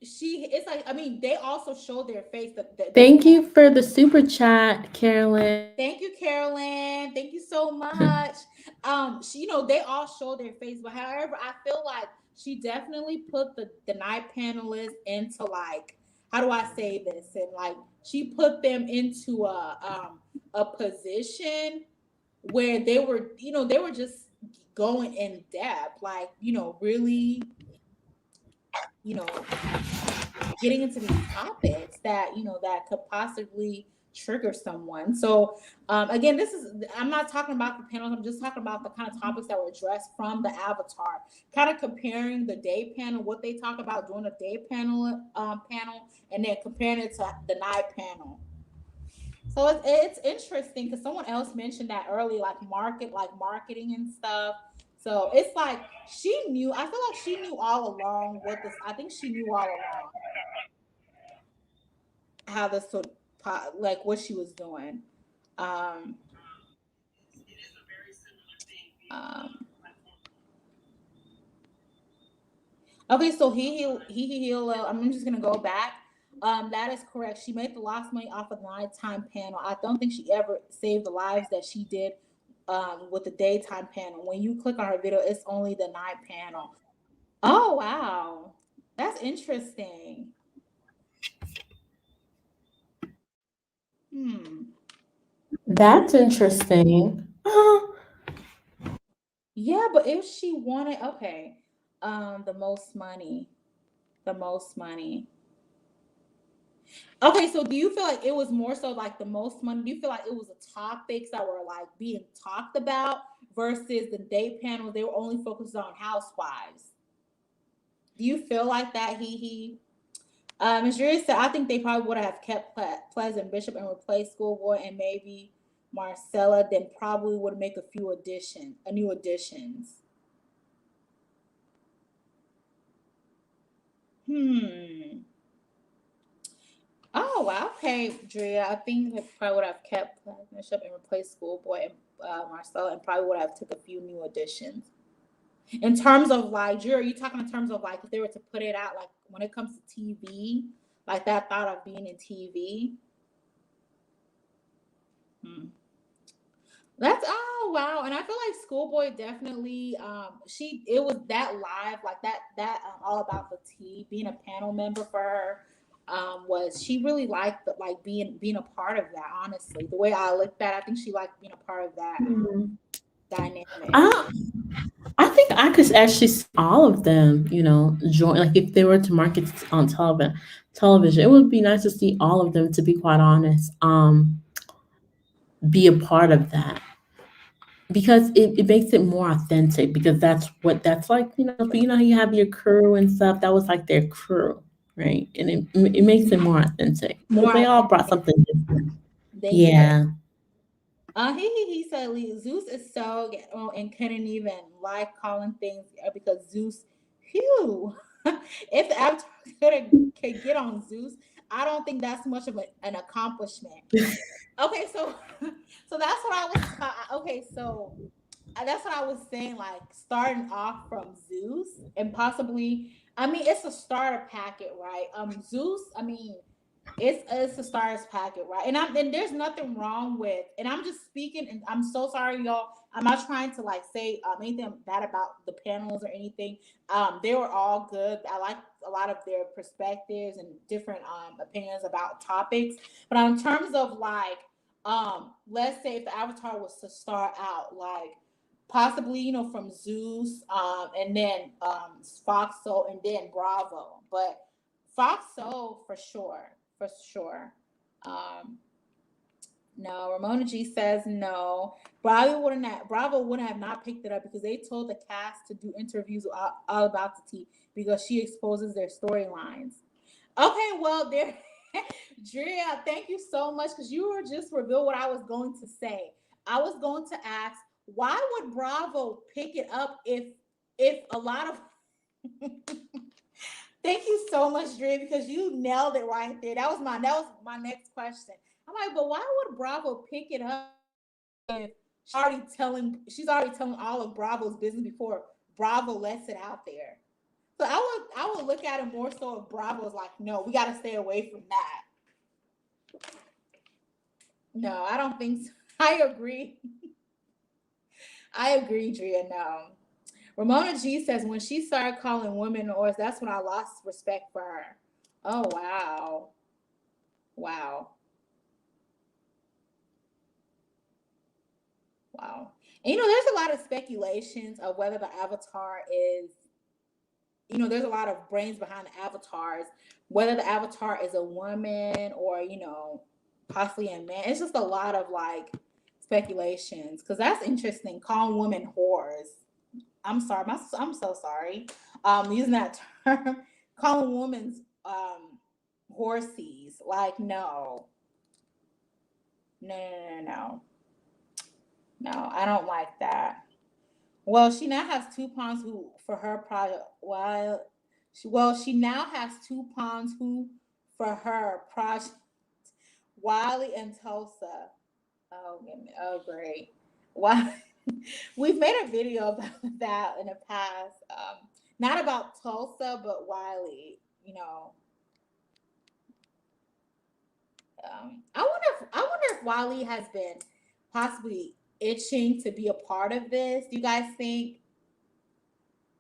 it's like, I mean, they also showed their face, that they Thank had. you for the super chat, Carolyn. Thank you, Carolyn. Thank you so much. They all show their face, but however, I feel like she definitely put the night panelists into, like, how do I say this? And, like, she put them into a position where they were just going in depth, like, really, you know, getting into these topics that could possibly trigger someone. So, again, I'm not talking about the panels. I'm just talking about the kind of topics that were addressed from the avatar, kind of comparing the day panel, what they talk about during the day panel, and then comparing it to the night panel. So it's interesting because someone else mentioned that early, like marketing and stuff. So it's like she knew. I feel like she knew all along what this. I think she knew all along how this would, like, what she was doing. Um, um, okay, so I'm just gonna go back. That is correct. She made the lost money off of the nighttime panel. I don't think she ever saved the lives that she did with the daytime panel. When you click on her video, it's only the night panel. Oh wow, that's interesting. Hmm. That's interesting. Yeah, but if she wanted, okay, the most money. Okay, so do you feel like it was more so like the most money? Do you feel like it was the topics that were like being talked about versus the day panel? They were only focused on housewives. Do you feel like that? Ms. Jury said, I think they probably would have kept Pleasant Bishop and replaced Schoolboy and maybe Marcella, then probably would make a new additions. Hmm. Oh, wow. Okay, Drea. I think they probably would have kept Bishop and replaced Schoolboy and Marcella, and probably would have took a few new additions. In terms of, like, Drea, are you talking in terms of, like, if they were to put it out, like, when it comes to TV, like that thought of being in TV? Hmm. That's, oh wow, and I feel like Schoolboy definitely she it was that live, like that all about the tea, being a panel member for her, was she really liked like being a part of that. Honestly, the way I looked at it, I think she liked being a part of that Mhm. dynamic. I I think I could actually see all of them, join. Like if they were to market on television, it would be nice to see all of them. To be quite honest, be a part of that because it makes it more authentic. Because that's what that's like. You have your crew and stuff. That was like their crew. right? And it makes it more authentic because More they all brought authentic. something different. They did. Yeah. He said Zeus is so and couldn't even like calling things because Zeus, phew. If the Avatar could get on Zeus, I don't think that's much of an accomplishment. Okay, so so that's what I was. Okay, so that's what I was saying. Like starting off from Zeus and possibly, I mean, it's a starter packet, right? Zeus. I mean, it's a stars packet, right? And there's nothing wrong with. And I'm just speaking, and I'm so sorry, y'all. I'm not trying to like say anything bad about the panels or anything. They were all good. I like a lot of their perspectives and different opinions about topics. But in terms of like, let's say if the Avatar was to start out like possibly from Zeus, and then Foxo, and then Bravo, but Foxo for sure. Um, no, Ramona G says no. Bravo wouldn't have not picked it up because they told the cast to do interviews all about the tea because she exposes their storylines. Okay, well there, Drea, thank you so much because you were just revealed what I was going to say. I was going to ask why would Bravo pick it up if a lot of Thank you so much, Dre, because you nailed it right there. That was my next question. I'm like, but why would Bravo pick it up if she's already telling all of Bravo's business before Bravo lets it out there? So I would look at it more so if Bravo's like, no, we gotta stay away from that. No, I don't think so. I agree. I agree, Drea. No. Ramona G says when she started calling women whores, that's when I lost respect for her. Oh wow. Wow. Wow. And there's a lot of speculations of whether the avatar is, there's a lot of brains behind the avatars, whether the avatar is a woman or, possibly a man. It's just a lot of like speculations because that's interesting. Calling women whores. I'm sorry. I'm so sorry. Using that term, calling women's horsies. Like, no. No, no, no, no. No, I don't like that. Well, she now has two pawns who for her project. She now has two pawns who for her project. Wiley and Tulsa. Oh, great. Why? We've made a video about that in the past. Not about Tulsa, but Wiley. I wonder if Wiley has been possibly itching to be a part of this. Do you guys think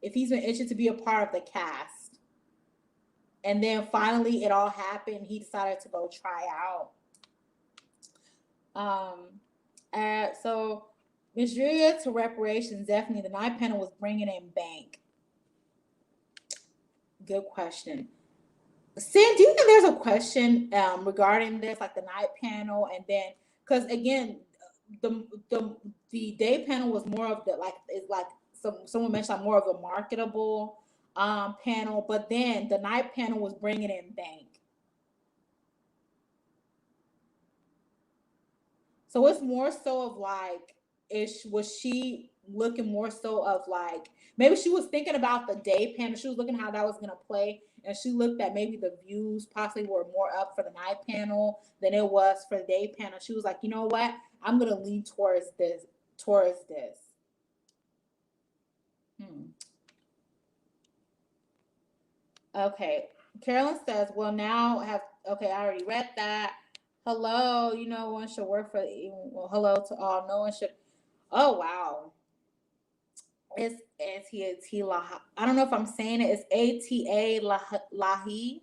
if he's been itching to be a part of the cast, and then finally it all happened, he decided to go try out? So Ms. Julia to reparations, definitely the night panel was bringing in bank. Good question. Sam, do you think there's a question regarding this, like the night panel, and then because again, the day panel was more of the like it's like someone mentioned like more of a marketable panel, but then the night panel was bringing in bank. So it's more so of like, was she looking more so of like maybe she was thinking about the day panel. She was looking how that was gonna play, and she looked at maybe the views possibly were more up for the night panel than it was for the day panel. She was like, you know what, I'm gonna lean towards this. Towards this. Okay. Carolyn says, well, now have okay, I already read that. Hello, one should work for well, hello to all. No one should. Oh wow. I don't know if I'm saying it. It's ATA Lahi.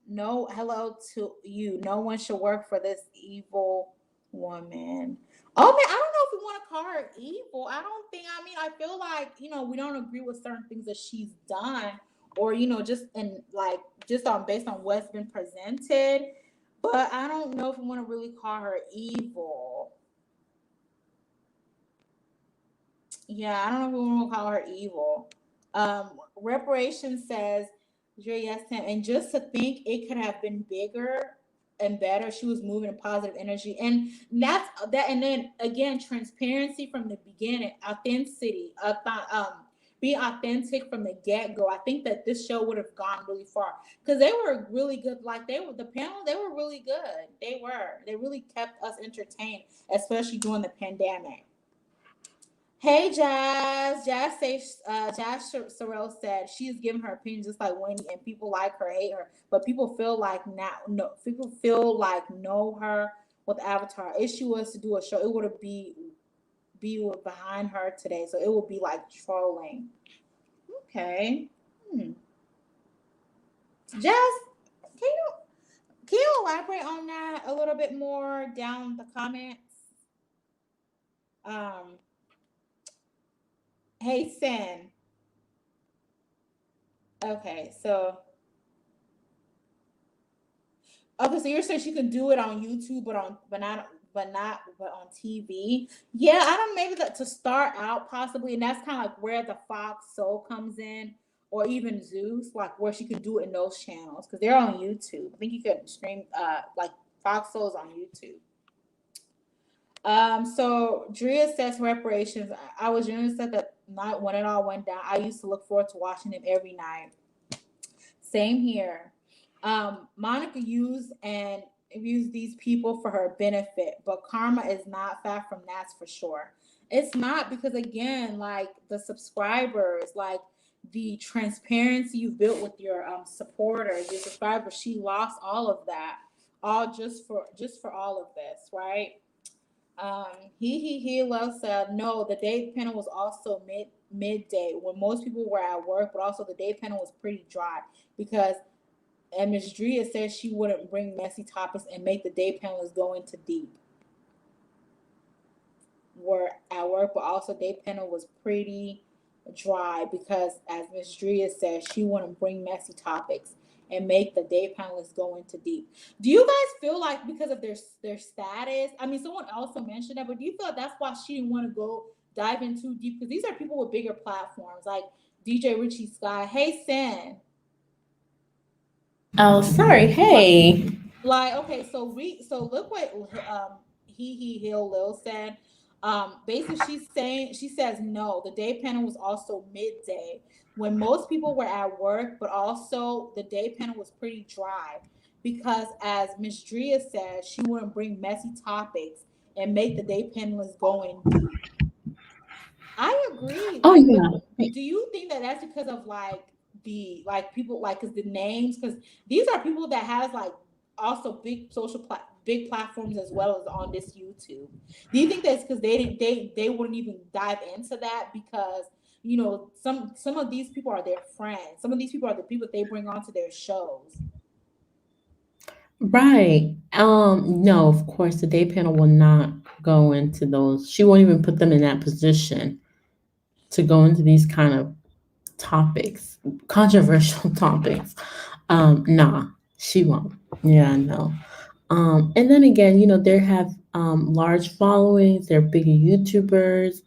No, hello to you. No one should work for this evil woman. Oh man, I don't know if we want to call her evil. I don't think. I mean, I feel like we don't agree with certain things that she's done, or just in like just on based on what's been presented. But I don't know if we want to really call her evil. Yeah, I don't know if we want to call her evil. Reparation says Dre, yes, Tim. And just to think it could have been bigger and better. She was moving in positive energy. And that's that. And then again, transparency from the beginning, authenticity, be authentic from the get go. I think that this show would have gone really far because they were really good. Like they were the panel, they were really good. They were. They really kept us entertained, especially during the pandemic. Hey Jazz, Jazz Sorrell said she is giving her opinion just like Wendy, and people like her, hate her, but people feel like now, no, people feel like know her with Avatar. If she was to do a show, it would be behind her today, so it would be like trolling. Okay, hmm. Jazz, can you can you elaborate on that a little bit more down the comments? Um, hey Sin. Okay, so okay, so you're saying she can do it on YouTube, but on TV. Yeah, I don't maybe that to start out possibly, and that's kind of like where the Fox Soul comes in, or even Zeus, like where she could do it in those channels because they're on YouTube. I think you could stream like Fox Soul's on YouTube. So Drea says reparations. I was genuinely said that night when it all went down. I used to look forward to watching them every night. Same here. Monica used these people for her benefit, but karma is not far from that's for sure. It's not because again, like the subscribers, like the transparency you've built with your supporters, your subscribers, she lost all of that, all just for all of this, right? He Love said no. The day panel was also midday when most people were at work, but also the day panel was pretty dry because and Ms. Drea said she wouldn't bring messy topics and make the day panelists go into deep. Were at work, but also day panel was pretty dry because, as Ms. Drea said, she wouldn't bring messy topics and make the day panelists go into deep. Do you guys feel like because of their status? I mean, someone also mentioned that, but do you feel like that's why she didn't want to go dive in too deep? Because these are people with bigger platforms, like DJ Richie Sky. Hey, Sin. Oh, sorry. Hey. Like, okay, so look what he Hill Lil said. Basically she says no. The day panel was also midday when most people were at work, but also the day panel was pretty dry because as Miss Drea said, she wouldn't bring messy topics and make the day panelists going deep. I agree. Oh Like, but yeah. do you think that that's because of like the like people like because the names because these are people that has like also big platforms as well as on this YouTube. Do you think that's because they wouldn't even dive into that because some of these people are their friends. Some of these people are the people they bring onto their shows. Right. No, of course the day panel will not go into those. She won't even put them in that position to go into these kind of topics, controversial topics. Nah, she won't. Yeah, no. And then again, they have large followings, they're bigger YouTubers.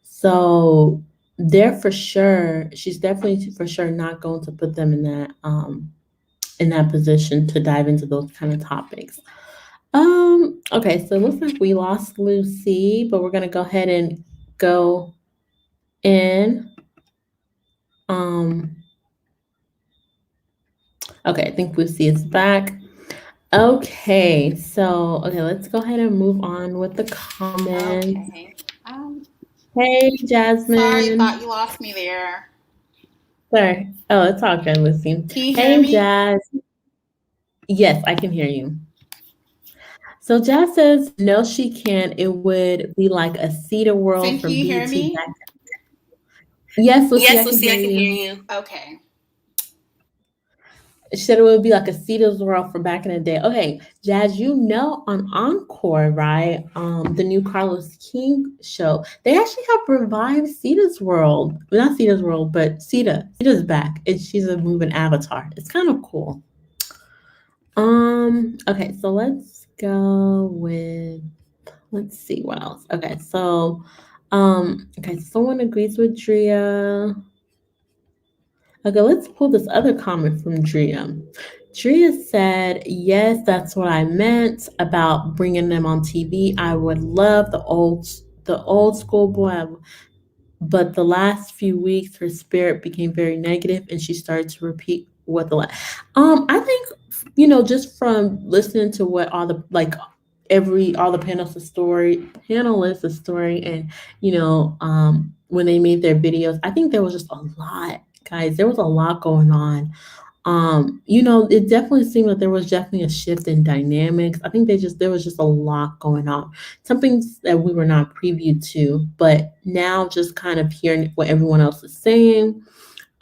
So they're for sure, she's definitely for sure not going to put them in that position to dive into those kind of topics. Okay, so it looks like we lost Lucy, but we're gonna go ahead and go in. Um, okay, I think Lucy is back. Okay, so let's go ahead and move on with the comments. Okay. Hey, Sorry, thought Jasmine. you lost me there. Sorry. Oh, it's all good, Lucy. Can you hear Hey, me? Jazz. Yes, I can hear you. So Jazz says no, she can't. It would be like a Cedar World Sin, can from you hear BT me? back. Yes, Lucy, I Yes, can Lucy, hear I can hear you. you. Okay. She said it would be like a Cedar's World from back in the day. Okay, Jazz, on Encore, right? The new Carlos King show, they actually have revived Cedar's World. Well, not Cedar's World, but Cedar. Cedar's back. She's a moving avatar. It's kind of cool. Okay, so let's go with let's see what else. Okay, someone agrees with Drea. Okay, let's pull this other comment from Drea. Drea said, "Yes, that's what I meant about bringing them on TV. I would love the old school boy, but the last few weeks her spirit became very negative and she started to repeat what the last." I think just from listening to what all the like every all the panelists' story, and when they made their videos, I think there was just a lot, guys. There was a lot going on. It definitely seemed like there was definitely a shift in dynamics. I think there was just a lot going on. Something that we were not preview to, but now just kind of hearing what everyone else is saying,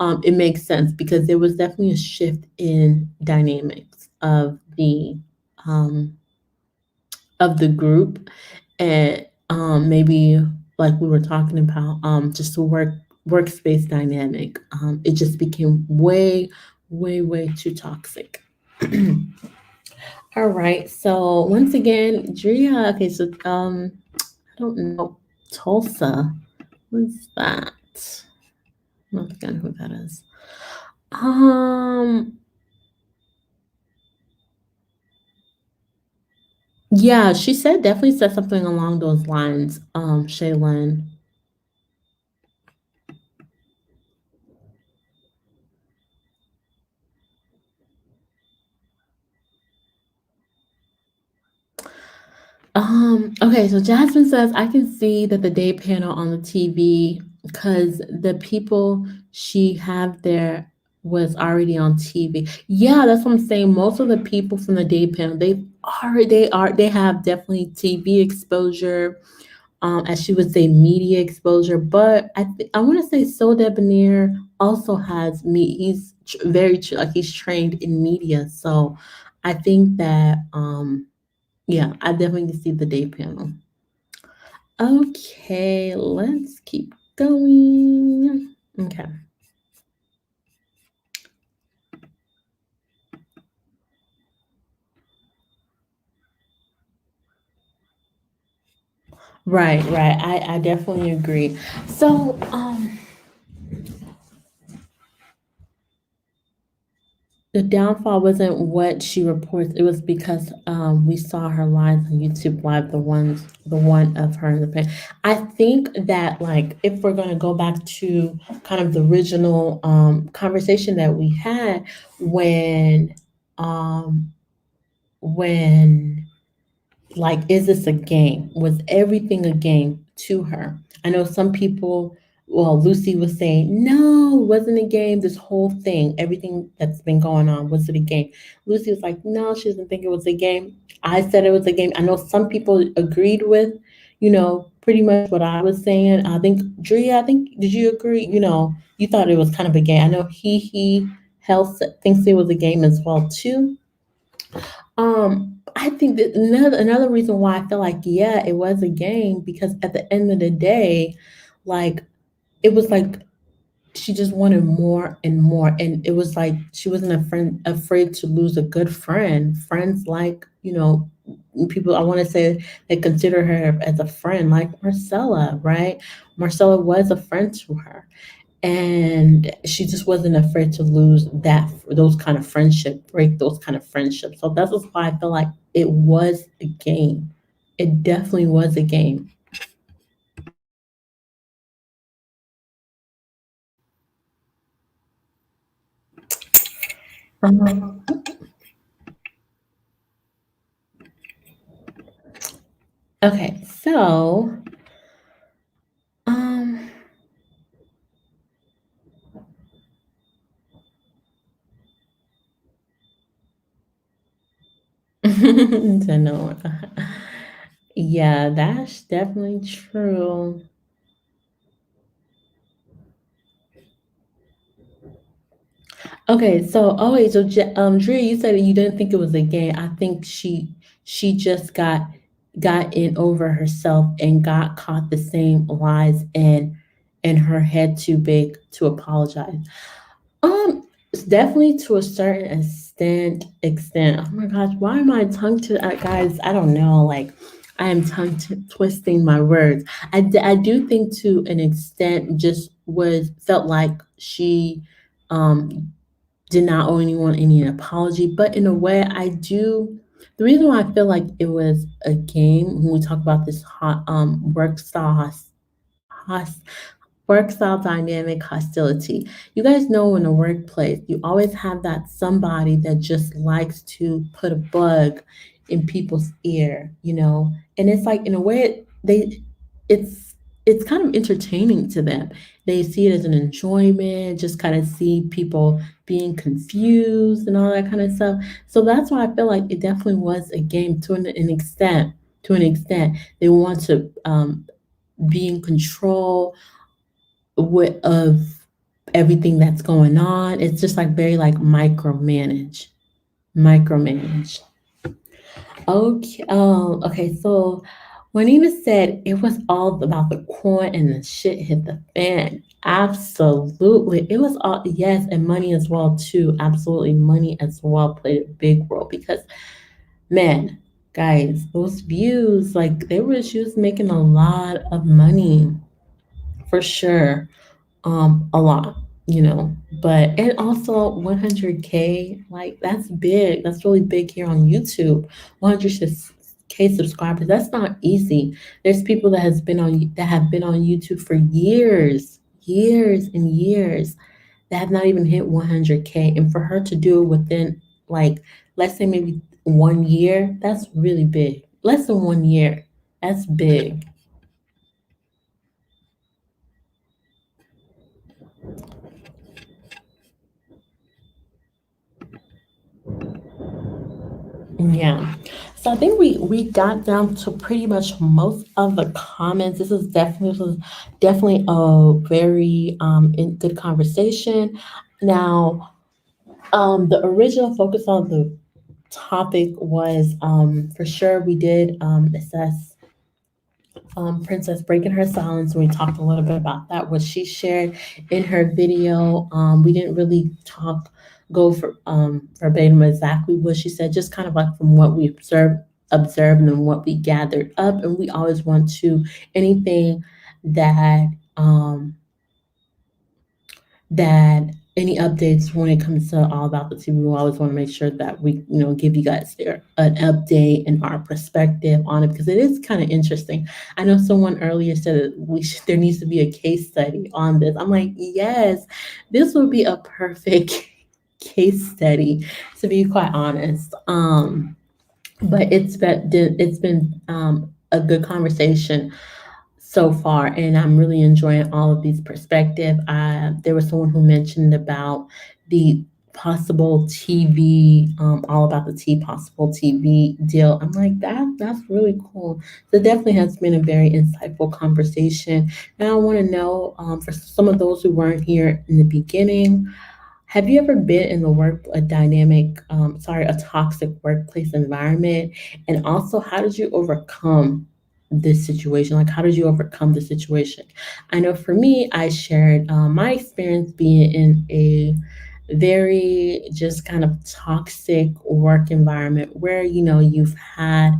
it makes sense because there was definitely a shift in dynamics um of the group, and maybe like we were talking about, just the workspace dynamic. It just became way, way, way too toxic. All right, so once again, Drea. Okay, so I don't know, Tulsa. What's that? I'm not forgetting who that is. Um, yeah, she said definitely said something along those lines. Shaylin. Okay, so Jasmine says, I can see that the day panel on the TV, because the people she have there was already on TV. Yeah, that's what I'm saying. Most of the people from the day panel, they have definitely TV exposure, as she would say, media exposure. But I want to say So Debonair also has me. He's like he's trained in media, so I think that yeah, I definitely see the day panel. Okay, let's keep going. Okay. Right, right. I definitely agree. So, the downfall wasn't what she reports. It was because we saw her lives on YouTube Live, the one of her in the pen. I think that, like, if we're gonna go back to kind of the original conversation that we had when um when like, is this a game? Was everything a game to her? I know some people, well, Lucy was saying, no, it wasn't a game. This whole thing, everything that's been going on, was it a game? Lucy was like, no, she doesn't think it was a game. I said it was a game. I know some people agreed with, pretty much what I was saying. I think, Drea, did you agree? You thought it was kind of a game. I know he Health thinks it was a game as well, too. I think that another reason why I feel like, yeah, it was a game, because at the end of the day, like, it was like she just wanted more and more, and it was like she wasn't afraid to lose a good friend. Friends, like, people, I want to say, they consider her as a friend, like Marcella, right? Marcella was a friend to her, and she just wasn't afraid to lose those kind of friendship, break those kind of friendships. So that's just why I feel like it was a game. It definitely was a game. Um, okay, so um to know. Yeah, that's definitely true. Okay, so Drea, you said that you didn't think it was a game. I think she just got in over herself and got caught the same lies, and her head too big to apologize. It's definitely to a certain extent. Oh my gosh, why am I tongue to guys? I don't know. Like, I am twisting my words. I do think to an extent, just was felt like she Um, did not owe anyone any apology, but in a way, I do. The reason why I feel like it was a game when we talk about this hot work style hos- work style dynamic hostility. You guys know in the workplace, you always have that somebody that just likes to put a bug in people's ear, and it's like in a way it's kind of entertaining to them. They see it as an enjoyment, just kind of see people being confused and all that kind of stuff. So that's why I feel like it definitely was a game to an extent. To an extent, they want to be in control of everything that's going on. It's just like very like micromanage. Okay. Okay. So Juanita said it was all about the coin and the shit hit the fan. Absolutely. It was all, yes, and money as well too. Absolutely. Money as well played a big role because man, guys, those views, like she was making a lot of money for sure. A lot, but and also 100K, like that's big. That's really big here on YouTube. 100K subscribers. That's not easy. There's people that have been on YouTube for years and years that have not even hit 100K, and for her to do it within like let's say maybe 1 year, that's really big. Less than 1 year, that's big. Yeah. So I think we got down to pretty much most of the comments. This was definitely a very good conversation. Now, the original focus on the topic was for sure we did assess Princess breaking her silence, and we talked a little bit about that, what she shared in her video. We didn't really go for verbatim exactly what she said, just kind of like from what we observed and what we gathered up. And we always want to anything that that any updates when it comes to all about the TV, we always want to make sure that we, give you guys an update and our perspective on it because it is kind of interesting. I know someone earlier said that there needs to be a case study on this. I'm like, yes, this would be a perfect case study, to be quite honest. But it's been a good conversation so far, and I'm really enjoying all of these perspective. There was someone who mentioned about the possible TV, all about the possible TV deal. I'm like, that's really cool. So it definitely has been a very insightful conversation. Now I want to know, for some of those who weren't here in the beginning, have you ever been in a toxic workplace environment? And also, how did you overcome this situation? Like, how did you overcome the situation? I know for me, I shared my experience being in a very just kind of toxic work environment where, you've had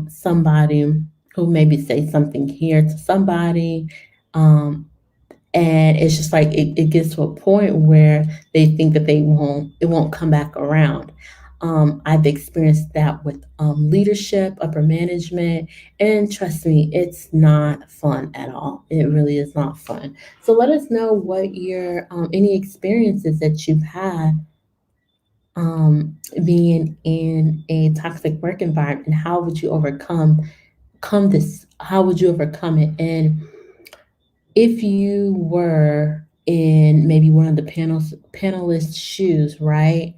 somebody who maybe say something here to somebody. Um, and it's just like it gets to a point where they think that it won't come back around. I've experienced that with leadership, upper management, and trust me, it's not fun at all. It really is not fun. So let us know what your any experiences that you've had being in a toxic work environment, and how would you come this? How would you overcome it? And if you were in maybe one of the panelists' shoes, right,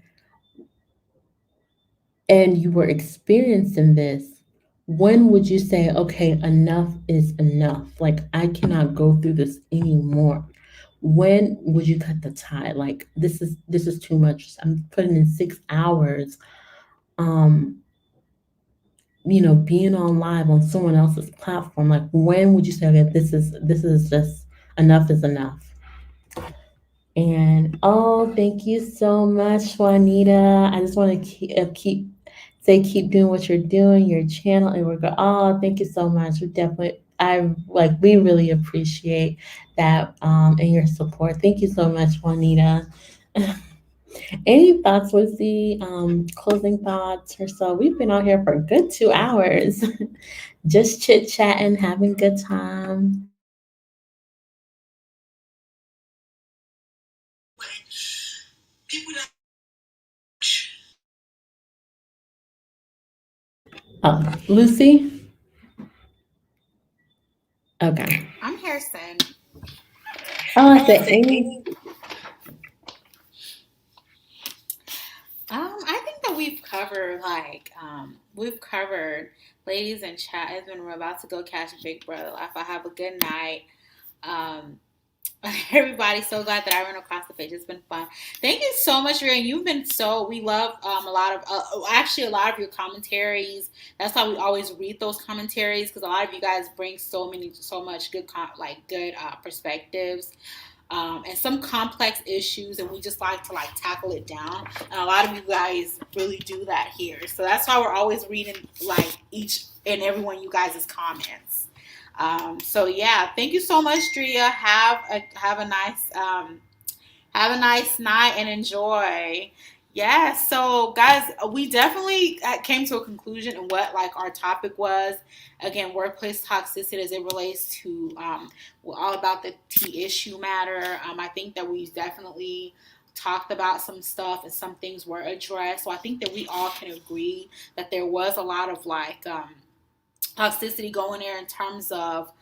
and you were experiencing this, when would you say, okay, enough is enough? Like I cannot go through this anymore. When would you cut the tie? Like this is too much. I'm putting in 6 hours. Um, being on live on someone else's platform. Like when would you say, okay, this is just enough is enough? And oh, thank you so much, Juanita. I just want to keep doing what you're doing, your channel, and we're going. Oh, thank you so much. We definitely I like we really appreciate that and your support. Thank you so much, Juanita. Any thoughts, Lucy? Closing thoughts or so? We've been out here for a good 2 hours, just chit chatting, having a good time. Oh, Lucy. Okay. I'm Harrison. Oh, I said any. I think that we've covered ladies in chat has been, we're about to go catch a Big Brother life. I have a good night. Um, everybody, so glad that I ran across the page. It's been fun. Thank you so much, Ray. You've been so, we love a lot of actually a lot of your commentaries. That's why we always read those commentaries, because a lot of you guys bring so much good good perspectives, and some complex issues, and we just like to tackle it down. And a lot of you guys really do that here, so that's why we're always reading each and every one of you guys' comments. So yeah, thank you so much, Drea. Have a nice night and enjoy. Yeah, so guys, we definitely came to a conclusion in what our topic was. Again, workplace toxicity as it relates to all about the tea issue matter. I think that we definitely talked about some stuff and some things were addressed. So I think that we all can agree that there was a lot of toxicity going there in terms of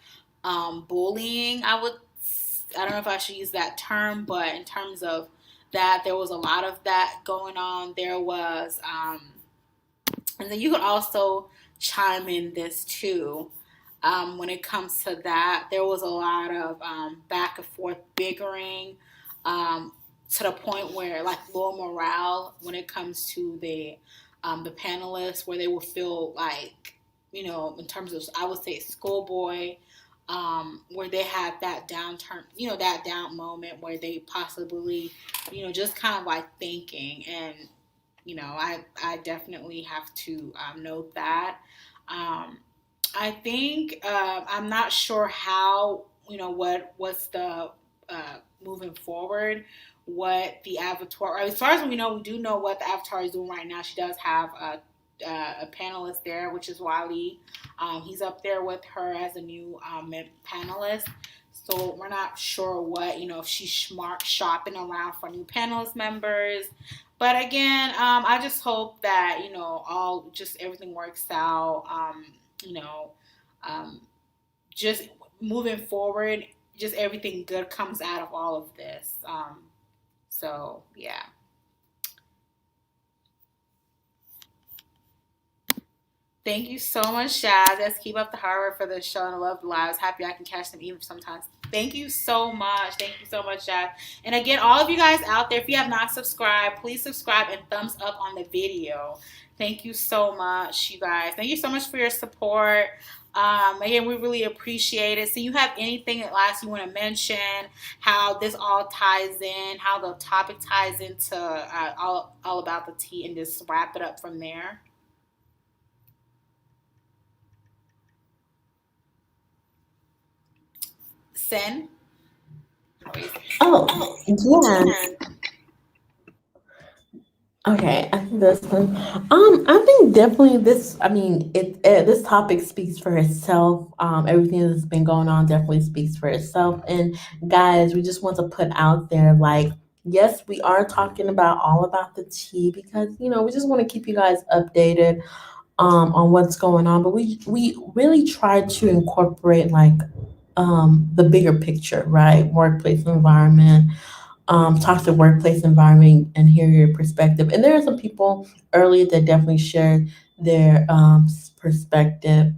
bullying. I don't know if I should use that term, but in terms of that, there was a lot of that going on. There was, and then you could also chime in this too. When it comes to that, there was a lot of back and forth bickering, to the point where low morale when it comes to the panelists, where they will feel in terms of, I would say, schoolboy, where they had that downturn, that down moment where they possibly, just kind of thinking. And, I definitely have to note that. Um, I think I'm not sure how, what's the moving forward, what the Avatar, as far as we know, we do know what the Avatar is doing right now. She does have a panelist there, which is Wally. He's up there with her as a new panelist. So we're not sure what, if she's shopping around for new panelist members. But again, I just hope that, all just everything works out. You know, um, just moving forward, just everything good comes out of all of this. So yeah. Thank you so much, Shaz. Let's keep up the hard work for the show, and I love the lives. Happy I can catch them even sometimes. Thank you so much. Thank you so much, Shaz. And again, all of you guys out there, if you have not subscribed, please subscribe and thumbs up on the video. Thank you so much, you guys. Thank you so much for your support. Again, we really appreciate it. So you have anything at last you want to mention, how this all ties in, how the topic ties into all about the tea, and just wrap it up from there? Sen? Oh, yeah. Okay, I think this one. I think definitely this. I mean, this topic speaks for itself. Everything that's been going on definitely speaks for itself. And guys, we just want to put out there, yes, we are talking about all about the tea because we just want to keep you guys updated on what's going on. But we really try to incorporate the bigger picture, right? Workplace environment, toxic workplace environment, and hear your perspective. And there are some people earlier that definitely shared their perspective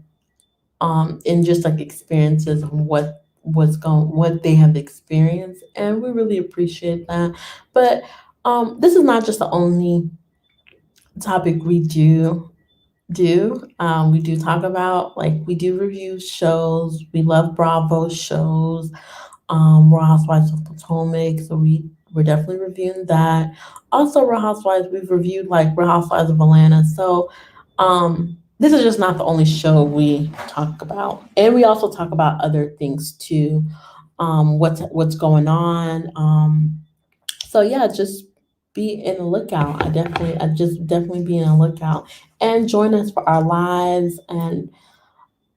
and just experiences of what they have experienced, and we really appreciate that. But this is not just the only topic we do. We do talk about, we do review shows. We love Bravo shows, Real Housewives of Potomac. So we're definitely reviewing that. Also, Real Housewives, we've reviewed Real Housewives of Atlanta. So this is just not the only show we talk about, and we also talk about other things too. What's going on. So yeah, just be in the lookout. I just definitely be in a lookout and join us for our lives. And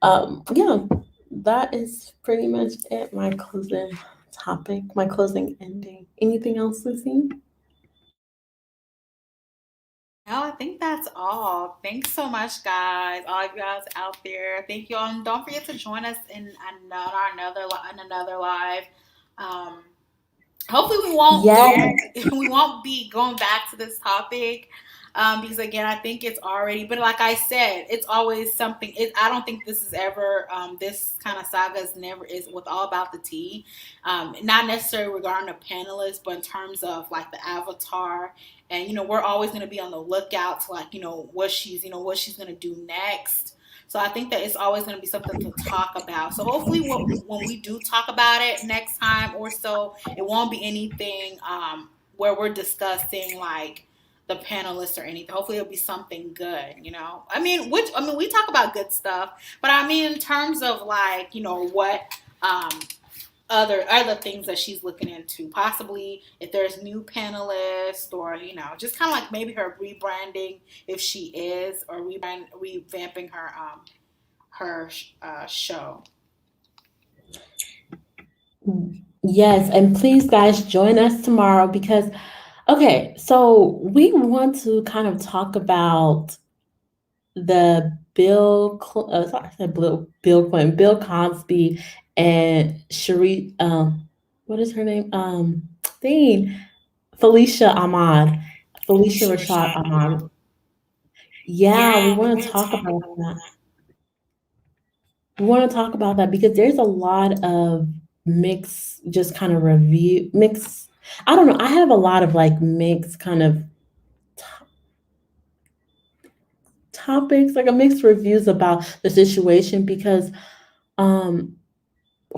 yeah, that is pretty much it. My closing topic, my closing ending. Anything else, Lucy? No, I think that's all. Thanks so much, guys. All of you guys out there. Thank you all. And don't forget to join us in another live. Um, hopefully Yes. we won't be going back to this topic, because again I think it's already, but like I said, it's always something. I don't think this is ever, this kind of saga is never is with all about the tea, not necessarily regarding the panelists, but in terms of like the avatar. And we're always going to be on the lookout to, like, what she's going to do next. So I think that it's always going to be something to talk about. So hopefully, when we do talk about it next time or so, it won't be anything, where we're discussing like the panelists or anything. Hopefully, it'll be something good. We talk about good stuff, but I mean, in terms of like, what, um, other things that she's looking into, possibly if there's new panelists, or just kind of like maybe her rebranding, if she is, or revamping her show. Yes, and please, guys, join us tomorrow because, okay, so we want to kind of talk about the sorry, I said Bill Clinton, Bill Cosby, and Cherie, what is her name? Thing, Felicia Ahmad, Felicia Rashad Ahmad. Yeah, we want to talk about that. We want to talk about that because there's a lot of just kind of mix. I don't know. I have a lot of like mixed kind of topics, like a mixed reviews about the situation because um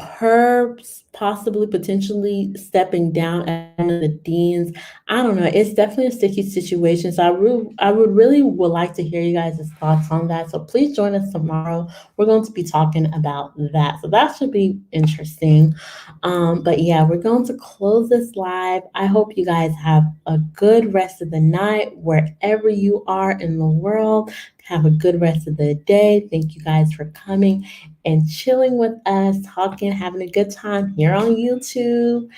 her possibly potentially stepping down as one of the deans. I don't know. It's definitely a sticky situation. So I would really would like to hear you guys' thoughts on that. So please join us tomorrow. We're going to be talking about that. So that should be interesting. But yeah, we're going to close this live. I hope you guys have a good rest of the night wherever you are in the world. Have a good rest of the day. Thank you guys for coming and chilling with us, talking, having a good time here on YouTube.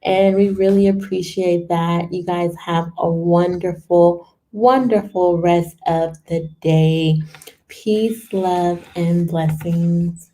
And we really appreciate that. You guys have a wonderful, wonderful rest of the day. Peace, love, and blessings.